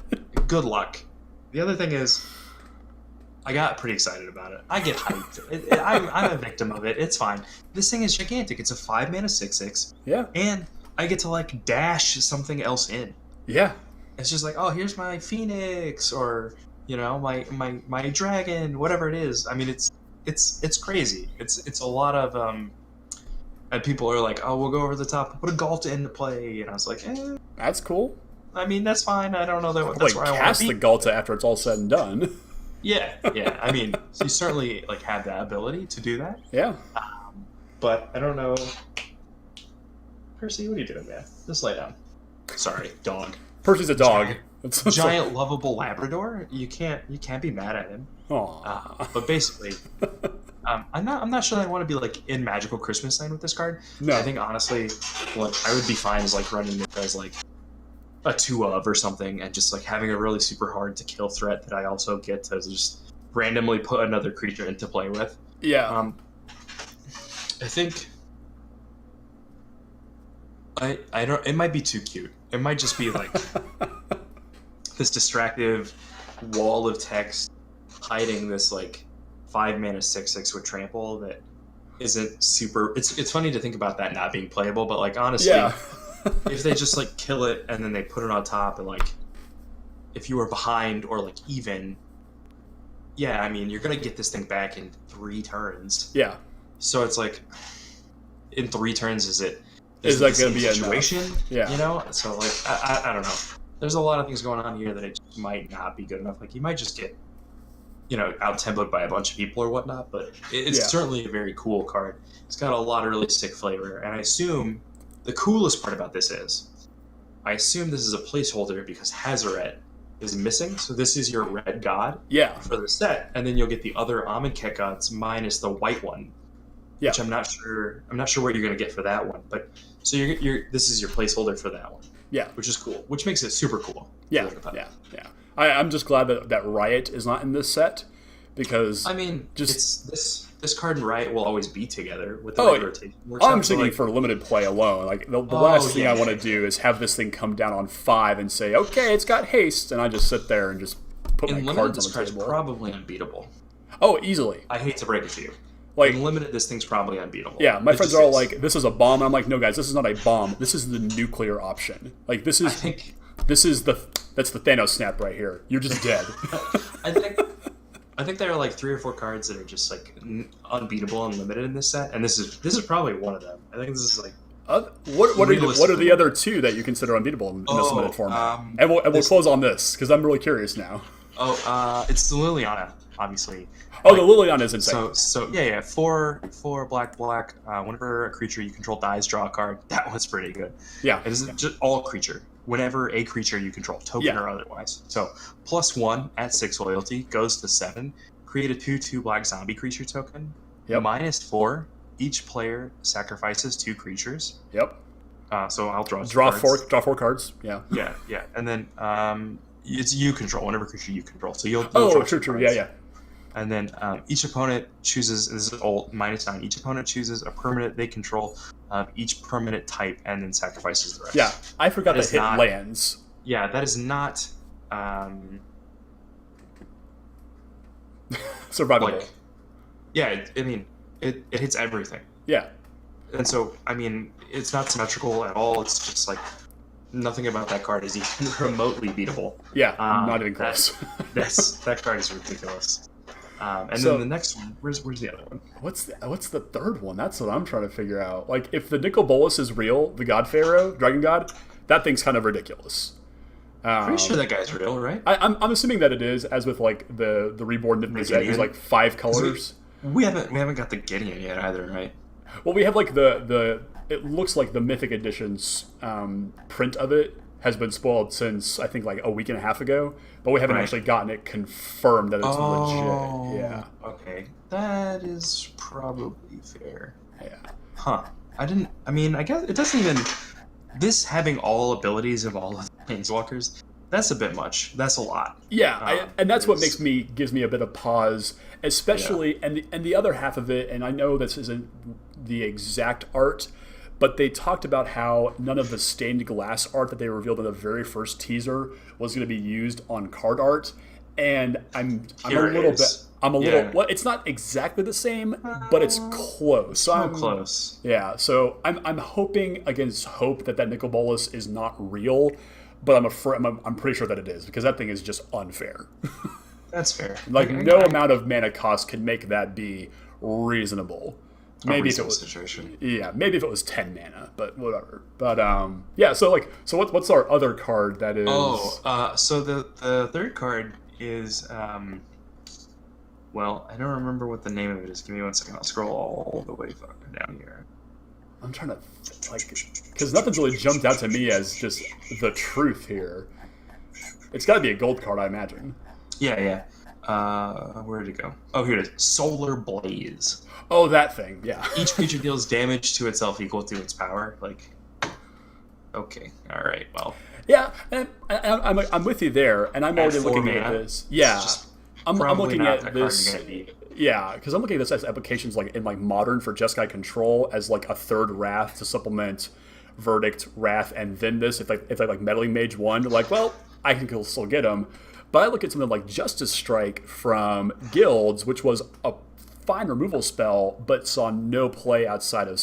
Good luck. The other thing is, I got pretty excited about it. I get hyped. I'm a victim of it. It's fine. This thing is gigantic. It's a 5-mana 6/6.
Yeah.
And I get to like dash something else in.
Yeah.
It's just like, oh, here's my Phoenix, or my dragon, whatever it is. I mean, it's crazy. It's a lot of and people are like, oh, we'll go over the top, put a Galta into play, and I was like,
that's cool.
I mean, that's fine. I don't know that
that's where I want to be. Cast the Galta after it's all said and done.
Yeah. I mean, you certainly like have that ability to do that.
Yeah.
But I don't know. Percy, what are you doing, man? Just lay down. Sorry, dog.
Percy's a dog.
Giant lovable Labrador. You can't be mad at him. But basically, I'm not sure that I want to be like in Magical Christmas Land with this card.
No.
I think honestly, what I would be fine is like running it as like a 2-of or something, and just like having a really super hard to kill threat that I also get to just randomly put another creature into play with.
Yeah.
I think I don't. It might be too cute. It might just be like this distractive wall of text hiding this like 5-mana 6/6 with trample that isn't super. It's funny to think about that not being playable, but like honestly, if they just like kill it and then they put it on top, and like if you were behind or like even, I mean you're gonna get this thing back in 3 turns.
Yeah.
So it's like in 3 turns, is
that going to be a
situation?
Yeah.
You know? So, like, I don't know. There's a lot of things going on here that it just might not be good enough. Like, you might just get, out-tempoed by a bunch of people or whatnot, but it's certainly a very cool card. It's got a lot of really sick flavor, and I assume the coolest part about this is, this is a placeholder because Hazaret is missing, so this is your red god for the set, and then you'll get the other Amonkhet gods minus the white one. Yeah. Which I'm not sure what you're going to get for that one, but so this is your placeholder for that one.
Yeah,
which is cool. Which makes it super cool.
Yeah. I'm just glad that Riot is not in this set, because
I mean,
just
this card and Riot will always be together with the rotation.
I'm thinking for limited play alone. Like the last thing I want to do is have this thing come down on 5 and say, okay, it's got haste, and I just sit there and just put my cards on the table.
This card's probably unbeatable.
Oh, easily.
I hate to break it to you.
Like,
limited, this thing's probably unbeatable.
Yeah, my friends are all like, "This is a bomb," and I'm like, "No, guys, this is not a bomb. This is the nuclear option. Like, that's the Thanos snap right here. You're just dead."
I think there are like 3 or 4 cards that are just like unbeatable and limited in this set, and this is probably one of them. I think this is like.
What are the other 2 that you consider unbeatable in this limited format? And we'll close on this because I'm really curious now.
It's the Liliana, obviously.
Oh, the Liliana is insane.
So 4 black. Whenever a creature you control dies, draw a card. That one's pretty good.
Yeah.
It is just all creature. Whenever a creature you control, token or otherwise. So +1 at 6 loyalty goes to 7. Create a 2/2 black zombie creature token. Yep. -4. Each player sacrifices 2 creatures.
Yep.
So I'll draw
4 cards. Yeah.
Yeah. And then it's you control whenever creature you control. So you'll
true. Yeah.
And then each opponent chooses, this is old, -9, each opponent chooses a permanent they control of each permanent type and then sacrifices the rest.
Yeah, I forgot that hit lands.
Yeah, that is not...
survivable.
Like, yeah, I mean, it hits everything.
Yeah.
And so, I mean, it's not symmetrical at all. It's just like nothing about that card is even remotely beatable.
Yeah, not even close.
That card is ridiculous. And then the next one, where's the other one?
What's the third one? That's what I'm trying to figure out. Like, if the Nicol Bolas is real, the God Pharaoh, Dragon God, that thing's kind of ridiculous.
Pretty sure that guy's real, right?
I'm assuming that it is, as with like the Reborn Nipmazet, who's like 5 colors.
We haven't got the Gideon yet either, right?
Well, we have like the it looks like the Mythic Edition's print of it has been spoiled since I think like a week and a half ago, but we haven't actually gotten it confirmed that it's legit. Yeah.
Okay, that is probably fair.
Yeah.
Huh. I guess it doesn't even. This having all abilities of all of the Planeswalkers, that's a bit much. That's a lot.
Yeah, and that's what gives me a bit of pause, especially, and the other half of it, and I know this isn't the exact art, but they talked about how none of the stained glass art that they revealed in the very first teaser was going to be used on card art, and I'm a little bit. Well, it's not exactly the same, but it's close. So
close.
Yeah, so I'm hoping against hope that Nicol Bolas is not real, but I'm pretty sure that it is, because that thing is just unfair.
That's fair.
Like, no amount of mana cost can make that be reasonable. Maybe if it was
situation.
Yeah, maybe if it was 10 mana, but whatever. But yeah, so what's our other card that is?
So the third card is well, I don't remember what the name of it is. Give me 1 second. I'll scroll all the way down here.
I'm trying to, like, because nothing's really jumped out to me as just the truth here. It's got to be a gold card, I imagine.
Yeah. Where did it go? Oh, here it is. Solar Blaze.
Oh, that thing, yeah.
Each creature deals damage to itself equal to its power. Like, okay, all right, well.
Yeah, and I'm with you there, and I'm already looking at this. Yeah. I'm looking at this. Yeah, because I'm looking at this as applications like in like Modern for Jeskai Control as like a third Wrath to supplement Verdict, Wrath, and then this. If I like Meddling Mage 1, like, well, I can still get them. But I look at something like Justice Strike from Guilds, which was a fine removal spell, but saw no play outside of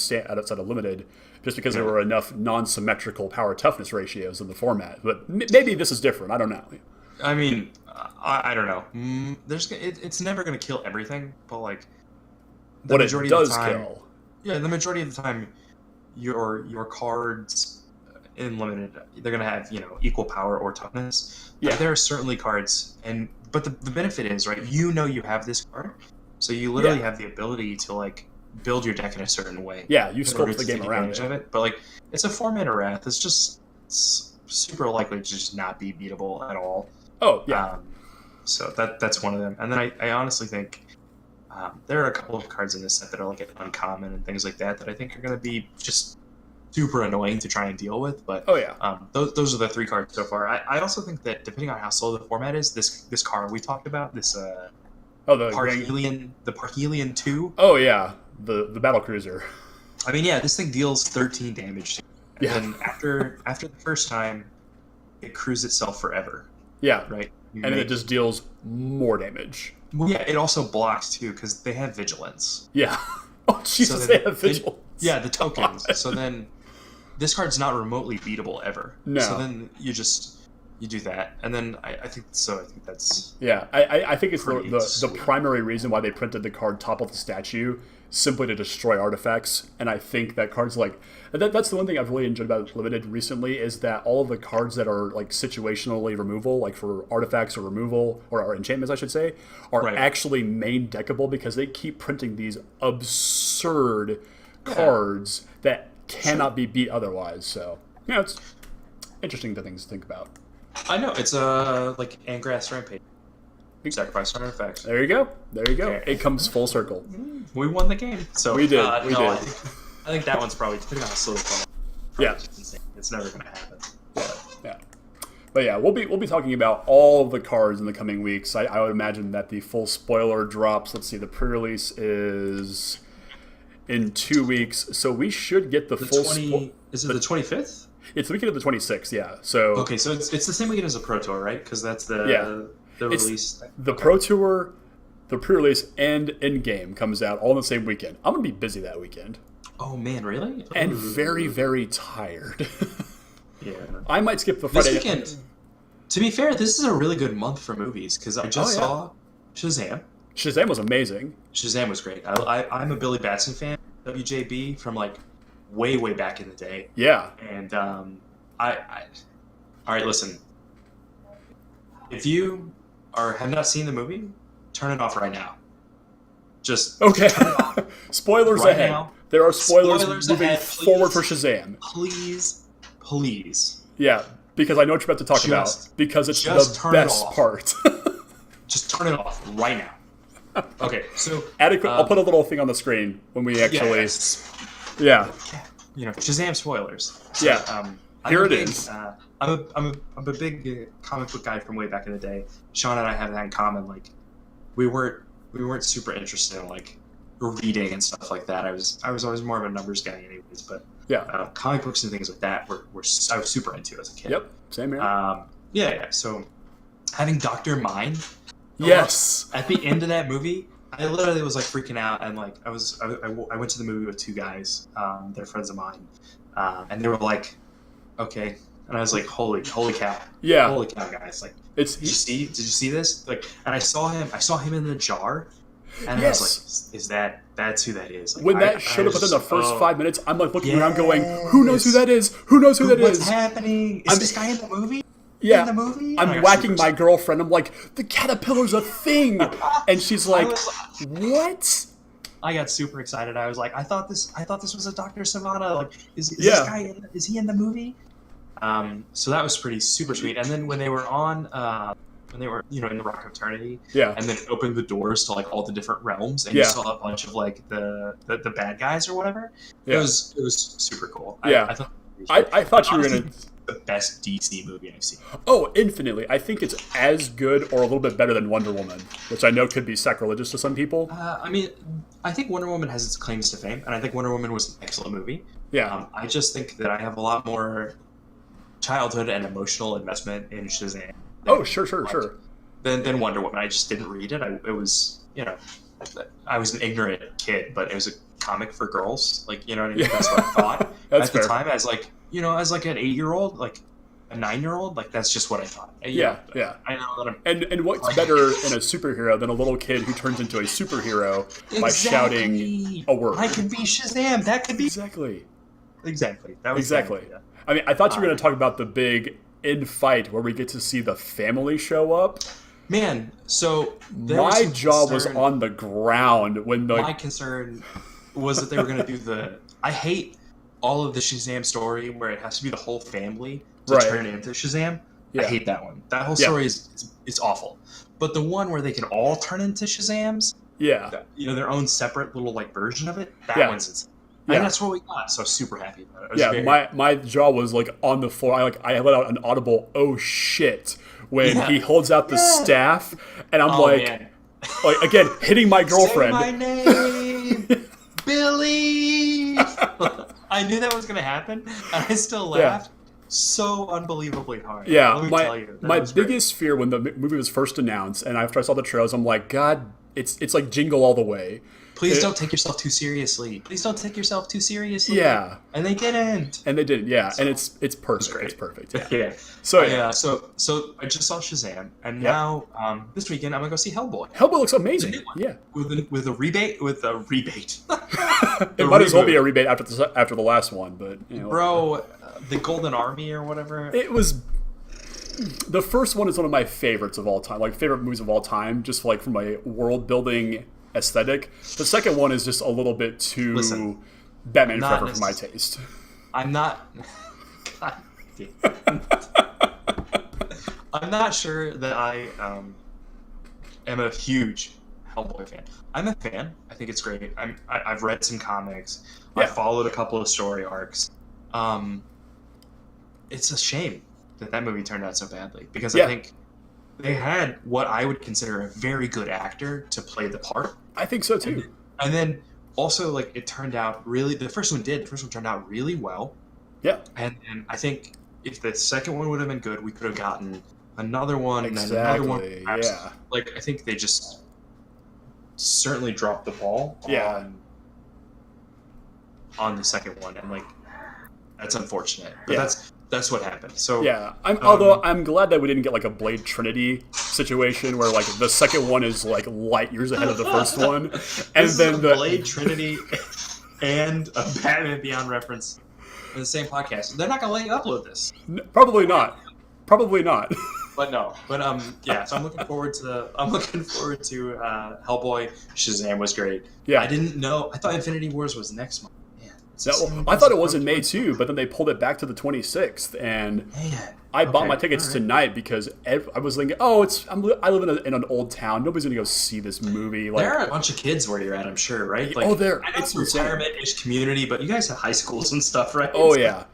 Limited, just because there were enough non-symmetrical power toughness ratios in the format. But maybe this is different. I don't know.
I mean, I don't know. It's never going to kill everything, but like
the majority of the time, kill.
Yeah, the majority of the time, your cards in Limited, they're going to have equal power or toughness. Yeah, there are certainly cards, but the benefit is, right, you have this card, so you literally have the ability to like build your deck in a certain way.
Yeah, you sculpt the game around it.
Of it. But like, it's a 4-mana Wrath. It's super likely to just not be beatable at all.
Oh yeah.
So that's one of them. And then I honestly think there are a couple of cards in this set that are like uncommon and things like that I think are going to be just super annoying to try and deal with. But those are the 3 cards so far. I also think that depending on how slow the format is, this card we talked about, this
the
Parhelion 2.
Oh yeah, the battle cruiser.
I mean, yeah, this thing deals 13 damage. And after the first time, it crews itself forever.
Yeah.
Right.
And then it just deals more damage.
Well, yeah, it also blocks too because they have vigilance.
Yeah. Oh Jesus, they have vigilance.
The tokens. God. So then, this card's not remotely beatable ever.
No.
So then you do that, and then I think that's.
Yeah, I think it's the primary reason why they printed the card top of the statue, simply to destroy artifacts. And I think that cards like that's the one thing I've really enjoyed about Limited recently, is that all of the cards that are like situationally removal, like for artifacts or removal or enchantments I should say, are actually main deckable, because they keep printing these absurd cards that cannot be beat otherwise. So it's interesting things to think about.
I know, it's like Angrass Rampage. Sacrifice on artifacts.
There you go. Okay. It comes full circle.
We won the game. So
we did.
I think that one's probably depending on how slow the format.
Yeah.
It's never going to happen.
Yeah. But yeah, we'll be talking about all of the cards in the coming weeks. I would imagine that the full spoiler drops. Let's see, the pre-release is in 2 weeks, so we should get the full.
Is it the 25th?
It's the weekend of the 26th. Yeah. So
okay, so it's the same weekend as the Pro Tour, right? Because that's the release.
The Pro Tour, the pre-release, and in-game comes out all in the same weekend. I'm gonna be busy that weekend.
Oh man, really?
And very, very tired.
Yeah.
I might skip the Friday.
This weekend, to be fair, this is a really good month for movies because I just saw Shazam.
Shazam was amazing.
Shazam was great. I'm a Billy Batson fan, WJB, from like way back in the day.
Yeah.
And all right, listen. If you have not seen the movie, turn it off right now. Just
okay.
Turn it off.
Spoilers
right
ahead.
Now.
There are spoilers moving
ahead,
forward for Shazam.
Please.
Yeah, because I know what you're about to talk about. Because it's the best part.
Just turn it off right now. Okay, so
adequate. I'll put a little thing on the screen when we actually. Yeah.
You know, Shazam spoilers. So,
yeah. Here it is.
I'm a big comic book guy from way back in the day. Sean and I have that in common. Like, we weren't super interested in like reading and stuff like that. I was always more of a numbers guy, anyways. But
yeah, I
comic books and things like that I was super into as a kid.
Yep, same here.
Yeah. So having Dr. Mind.
Yes.
At the end of that movie, I literally was like freaking out, and like I went to the movie with two guys, they're friends of mine, and they were like, okay, and I was like, holy cow,
yeah,
holy cow, guys, like, did you see this? Like, and I saw him in the jar. And I was like, that's who that is? Like,
when that showed up within the first 5 minutes, I'm like looking around going, who knows who that is? Who knows who that is?
What's happening? Is this guy in the movie?
Yeah.
In the movie?
I'm whacking my girlfriend. I'm like, the caterpillar's a thing. And she's like, what?
I got super excited. I was like, I thought this was a Dr. Savannah. Like, is this guy is he in the movie? So that was pretty super sweet. And then when they were when they were, in the Rock of Eternity, and then opened the doors to like all the different realms, and you saw a bunch of like the bad guys or whatever. It was super cool.
Yeah, I thought you were gonna
the best DC movie I've seen.
Oh, infinitely. I think it's as good or a little bit better than Wonder Woman, which I know could be sacrilegious to some people.
I mean, I think Wonder Woman has its claims to fame, and I think Wonder Woman was an excellent movie.
Yeah.
I just think that I have a lot more childhood and emotional investment in Shazam.
Oh, sure.
Than Wonder Woman. I just didn't read it. It was, I was an ignorant kid, but it was a comic for girls. Like, you know what I mean? Yeah. That's what I thought.
That's
at the time, as like, as like an 8-year-old, like a 9-year-old, like that's just what I thought.
Yeah.
I know that
and what's better in a superhero than a little kid who turns into a superhero by shouting a word?
I could be Shazam. That could be
exactly.
That was
exactly. I mean, I thought you were going to talk about the big end fight where we get to see the family show up.
Man, so
my jaw was on the ground when
my concern was that they were going to do the. I hate all of the Shazam story where it has to be the whole family to turn into Shazam. Yeah. I hate that one. That whole story is awful. But the one where they can all turn into Shazams, their own separate little like version of it. That one's insane. And that's what we got. So super happy about it.
My jaw was like on the floor. I let out an audible "oh shit" when he holds out the staff, and I'm like again hitting my girlfriend.
Say my name, Billy. I knew that was gonna happen, and I still laughed so unbelievably hard.
Yeah,
let me tell you,
my biggest fear when the movie was first announced, and after I saw the trailers, I'm like, God, it's like Jingle All the Way.
Please don't take yourself too seriously.
Yeah.
And they didn't.
Yeah. So, and it's perfect. It's perfect. Yeah.
So I just saw Shazam, and now this weekend I'm gonna go see Hellboy.
Hellboy looks amazing. Yeah.
With a rebate.
It might as well be a rebate after the last one, but
bro, the Golden Army or whatever.
It was. The first one is one of my favorites of all time, like favorite movies of all time, just like from a world building aesthetic. The second one is just a little bit too Batman Forever for my taste.
I'm not. God damn. I'm not sure that I am a huge Hellboy fan. I'm a fan. I think it's great. I've read some comics. I followed a couple of story arcs. It's a shame that movie turned out so badly, because
Yeah.
I think they had what I would consider a very good actor to play the part.
I think so too.
And then also, like, it turned out really, the first one turned out really well.
Yeah.
And I think if the second one would have been good, we could have gotten another one,
Exactly.
and another one.
Yeah.
Like, I think they just certainly dropped the ball on the second one, and like, that's unfortunate. But that's what happened. So
yeah, although I'm glad that we didn't get like a Blade Trinity situation where like the second one is like light years ahead of the first one, and then the
Blade Trinity and a Batman Beyond reference in the same podcast. They're not gonna let you upload this.
Probably not.
But no. Yeah. So I'm looking forward to Hellboy. Shazam was great.
Yeah.
I didn't know. I thought Infinity Wars was next month.
I thought it was in May too, but then they pulled it back to the 26th, and I bought my tickets tonight because I was thinking, I live in an old town. Nobody's gonna go see this movie. Like,
there are a bunch of kids where you're at, I'm sure, right? Like, it's retirement-ish community, but you guys have high schools and stuff, right?
Oh,
it's
yeah.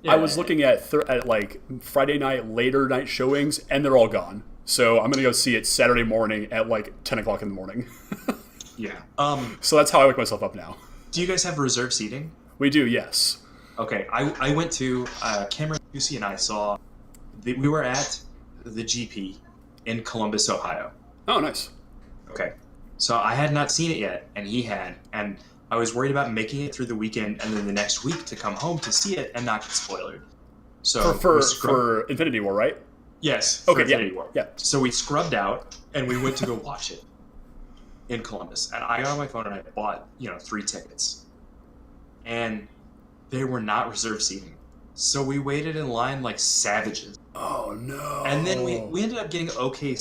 I was looking at like Friday night, later night showings, and they're all gone. So I'm gonna go see it Saturday morning at like 10 o'clock in the morning.
Yeah.
So that's how I wake myself up now.
Do you guys have reserved seating?
We do, yes.
Okay, I went to Cameron, Lucy, and I saw. We were at the GP in Columbus, Ohio.
Oh, nice.
Okay, so I had not seen it yet, and he had, and I was worried about making it through the weekend and then the next week to come home to see it and not get spoiled. So
for Infinity War, right?
Yes.
Okay.
Infinity War.
Yeah.
So we scrubbed out and we went to go watch it in Columbus, and I got on my phone and I bought 3 tickets, and they were not reserved seating, so we waited in line like savages.
Oh no!
And then we ended up getting okay.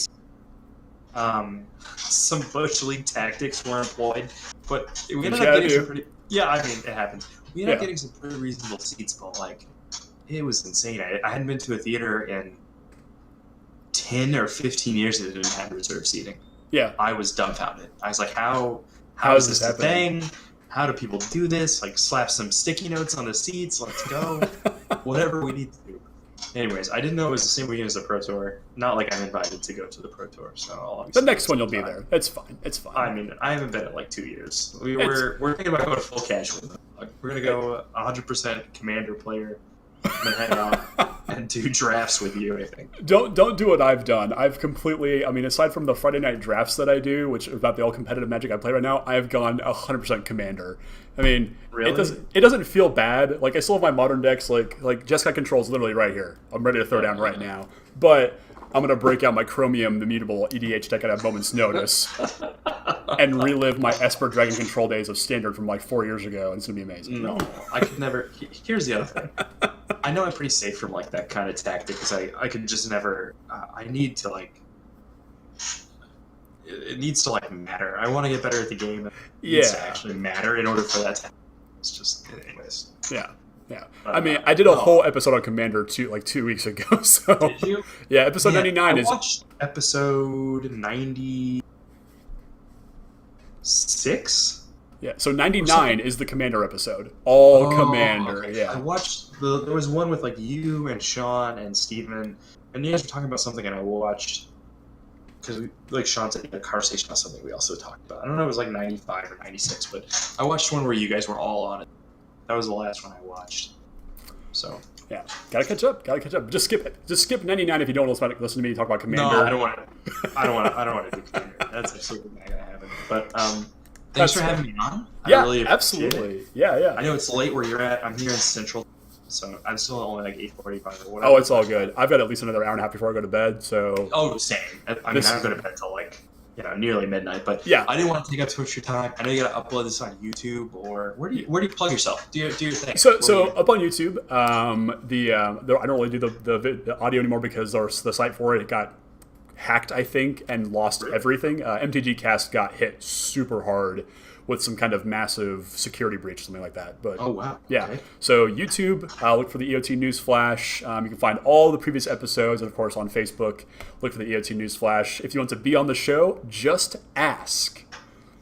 Some bush league tactics were employed, but we ended up getting some pretty. Yeah, I mean, it happens. We ended up getting some pretty reasonable seats, but like, it was insane. I hadn't been to a theater in 10 or 15 years that didn't have reserved seating.
Yeah,
I was dumbfounded. I was like, how is this a thing? How do people do this? Like, slap some sticky notes on the seats. Let's go. Whatever we need to do. Anyways, I didn't know it was the same weekend as the Pro Tour. Not like I'm invited to go to the Pro Tour. So
the next one you'll be there. It's fine. It's fine.
I mean, I haven't been in like 2 years. We're thinking about going to full casual. Like, we're gonna go 100% Commander player. I'm gonna hang out and do drafts with you, I think.
Don't do what I've done. I've completely, aside from the Friday night drafts that I do, which is about the all competitive Magic I play right now, I've gone 100% Commander. I mean,
really?
It doesn't feel bad. Like, I still have my modern decks, like Jeskai Control's literally right here. I'm ready to throw down right now. But I'm gonna break out my Chromium, the mutable EDH deck at a moment's notice, and relive my Esper Dragon Control days of Standard from like 4 years ago. And it's gonna be amazing.
No, I could never. Here's the other thing. I know I'm pretty safe from like that kind of tactic because I could just never. I need to like. It needs to like matter. I want to get better at the game. It needs to actually matter in order for that to happen. It's just, anyways.
Yeah. Yeah, I did a whole episode on Commander 2 weeks ago. So
did you?
Yeah, episode 99 is.
I watched episode 96.
Yeah, so 99 is the Commander episode. All Commander.
Okay.
Yeah.
I watched there was one with like you and Sean and Steven, and you guys were talking about something, and I watched because like Sean said, a conversation about something we also talked about. I don't know, it was like 95 or 96, but I watched one where you guys were all on it. That was the last one I watched. So
yeah, gotta catch up. Just skip it. Just skip 99 if you don't want to listen to me talk about Commander.
No, I don't want to do Commander. That's absolutely not gonna happen. But thanks for having me on.
Yeah,
I really
absolutely.
It.
Yeah.
I know it's late where you're at. I'm here in Central, so I'm still only like 8:45 or whatever.
Oh, it's all good. I've got at least another hour and a half before I go to bed. So.
Oh, same. I don't go to bed till like nearly midnight. But
yeah,
I didn't want to take up too much of your time. I know you got to upload this on YouTube, or where do you plug yourself? Do your thing.
So up on YouTube, I don't really do the audio anymore because the site for it got hacked, I think, and lost everything. MTG Cast got hit super hard with some kind of massive security breach or something like that. But
oh wow,
yeah.
Okay.
So YouTube, look for the EOT News Flash. You can find all the previous episodes, and of course on Facebook, look for the EOT News Flash. If you want to be on the show, just ask.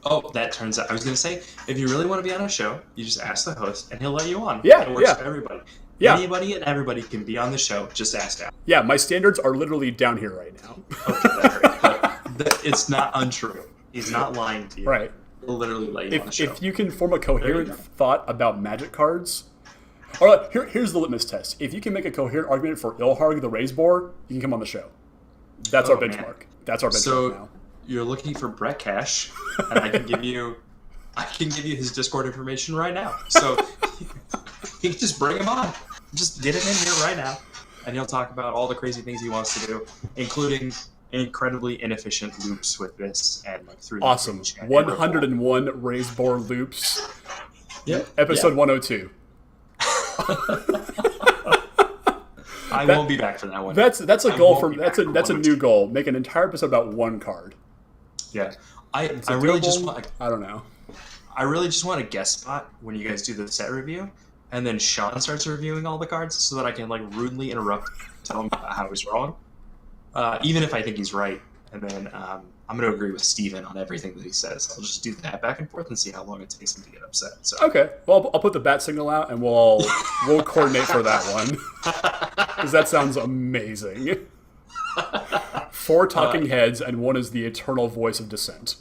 Oh, that turns out I was going to say, if you really want to be on a show, you just ask the host, and he'll let you on.
Yeah,
it works for everybody.
Yeah.
Anybody and everybody can be on the show. Just ask out.
Yeah, my standards are literally down here right now.
Okay, that's right. But it's not untrue. He's not lying to you.
Right.
He'll literally let you on the show.
If you can form a coherent thought about magic cards, or here's the litmus test. If you can make a coherent argument for Ilharg the Raise Boar, you can come on the show. That's our benchmark. Man. That's our benchmark now.
You're looking for Brett Cash, and I can give you his Discord information right now. So you can just bring him on. Just get him in here right now, and he'll talk about all the crazy things he wants to do, including incredibly inefficient loops with this and like through.
Awesome. 101 Raise Boar loops.
Yep.
Episode 102.
I won't be back for that one.
That's a goal for that's a new goal. Make an entire episode about one card.
Yeah, I really just want.
I don't know.
I really just want a guest spot when you guys do the set review, and then Sean starts reviewing all the cards so that I can like rudely interrupt, tell him how he's wrong, even if I think he's right, and then I'm going to agree with Steven on everything that he says. I'll just do that back and forth and see how long it takes him to get upset. So. Okay, well, I'll put the bat signal out, and we'll coordinate for that one, because that sounds amazing. 4 talking heads, and 1 is the eternal voice of dissent.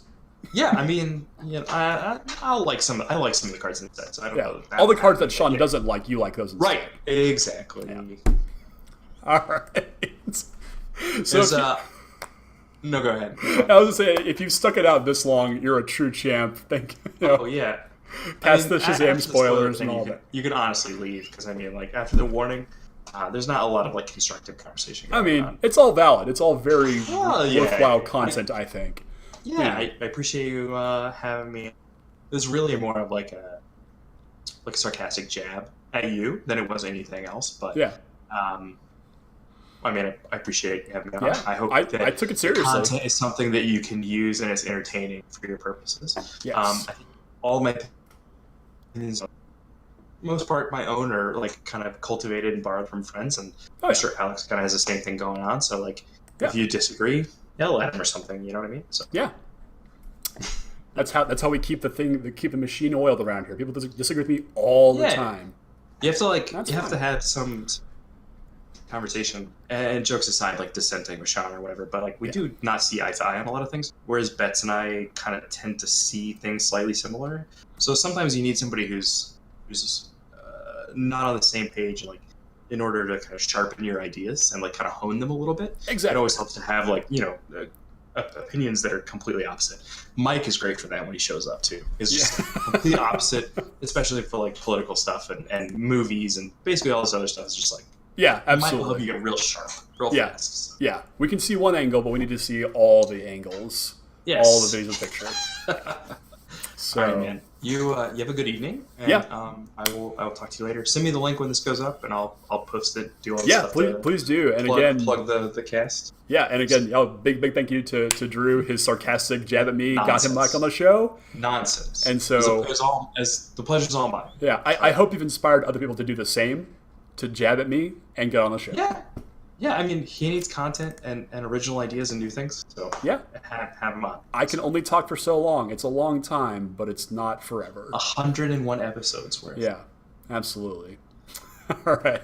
Yeah, I mean, I like some of the cards in the set. So I don't know. All the cards that Sean doesn't like, you like those instead. Right, exactly. Yeah. All right. So no, go ahead. I was going to say, if you've stuck it out this long, you're a true champ. Thank you. Oh, yeah. Past the Shazam spoilers and all that. You can honestly leave, because, I mean, like, after the warning, there's not a lot of, like, constructive conversation going on. It's all valid. It's all very worthwhile content, I think. Yeah, I appreciate you having me. It was really more of, like a sarcastic jab at you than it was anything else, but... Yeah. I mean, I appreciate you having me on. Yeah, I hope that I took it seriously. Content is something that you can use and it's entertaining for your purposes. Yes. I think all my opinions, most part, my own are like kind of cultivated and borrowed from friends, and I'm sure Alex kind of has the same thing going on. So, like, if you disagree, yell at him or something. You know what I mean? So yeah. That's how we keep the machine oiled around here. People disagree with me all the time. You have to have some conversation, and jokes aside, like dissenting with Sean or whatever, but like we do not see eye to eye on a lot of things, whereas Betts and I kind of tend to see things slightly similar. So sometimes you need somebody who's not on the same page, like in order to kind of sharpen your ideas and like kind of hone them a little bit. Exactly. It always helps to have like opinions that are completely opposite. Mike is great for that when he shows up too. It's just complete opposite, especially for like political stuff and movies and basically all this other stuff is just like. Yeah, absolutely. Might help you get real sharp, real fast. Yeah, we can see one angle, but we need to see all the angles. Yes. All the visual picture. So, all right, man. You have a good evening. And, I will talk to you later. Send me the link when this goes up, and I'll post it. Do all the stuff. Yeah, please do. And plug the cast. Yeah, and again, big thank you to Drew. His sarcastic jab at me got him back on the show. Nonsense. And so the pleasure's all mine. Yeah, I hope you've inspired other people to do the same. To jab at me and get on the show. Yeah. I mean, he needs content and original ideas and new things. So have him on. I can only talk for so long. It's a long time, but it's not forever. 101 episodes worth. Yeah, absolutely. All right.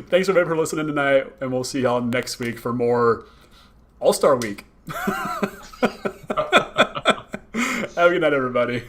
Thanks everybody for listening tonight, and we'll see y'all next week for more All-Star Week. Have a good night, everybody.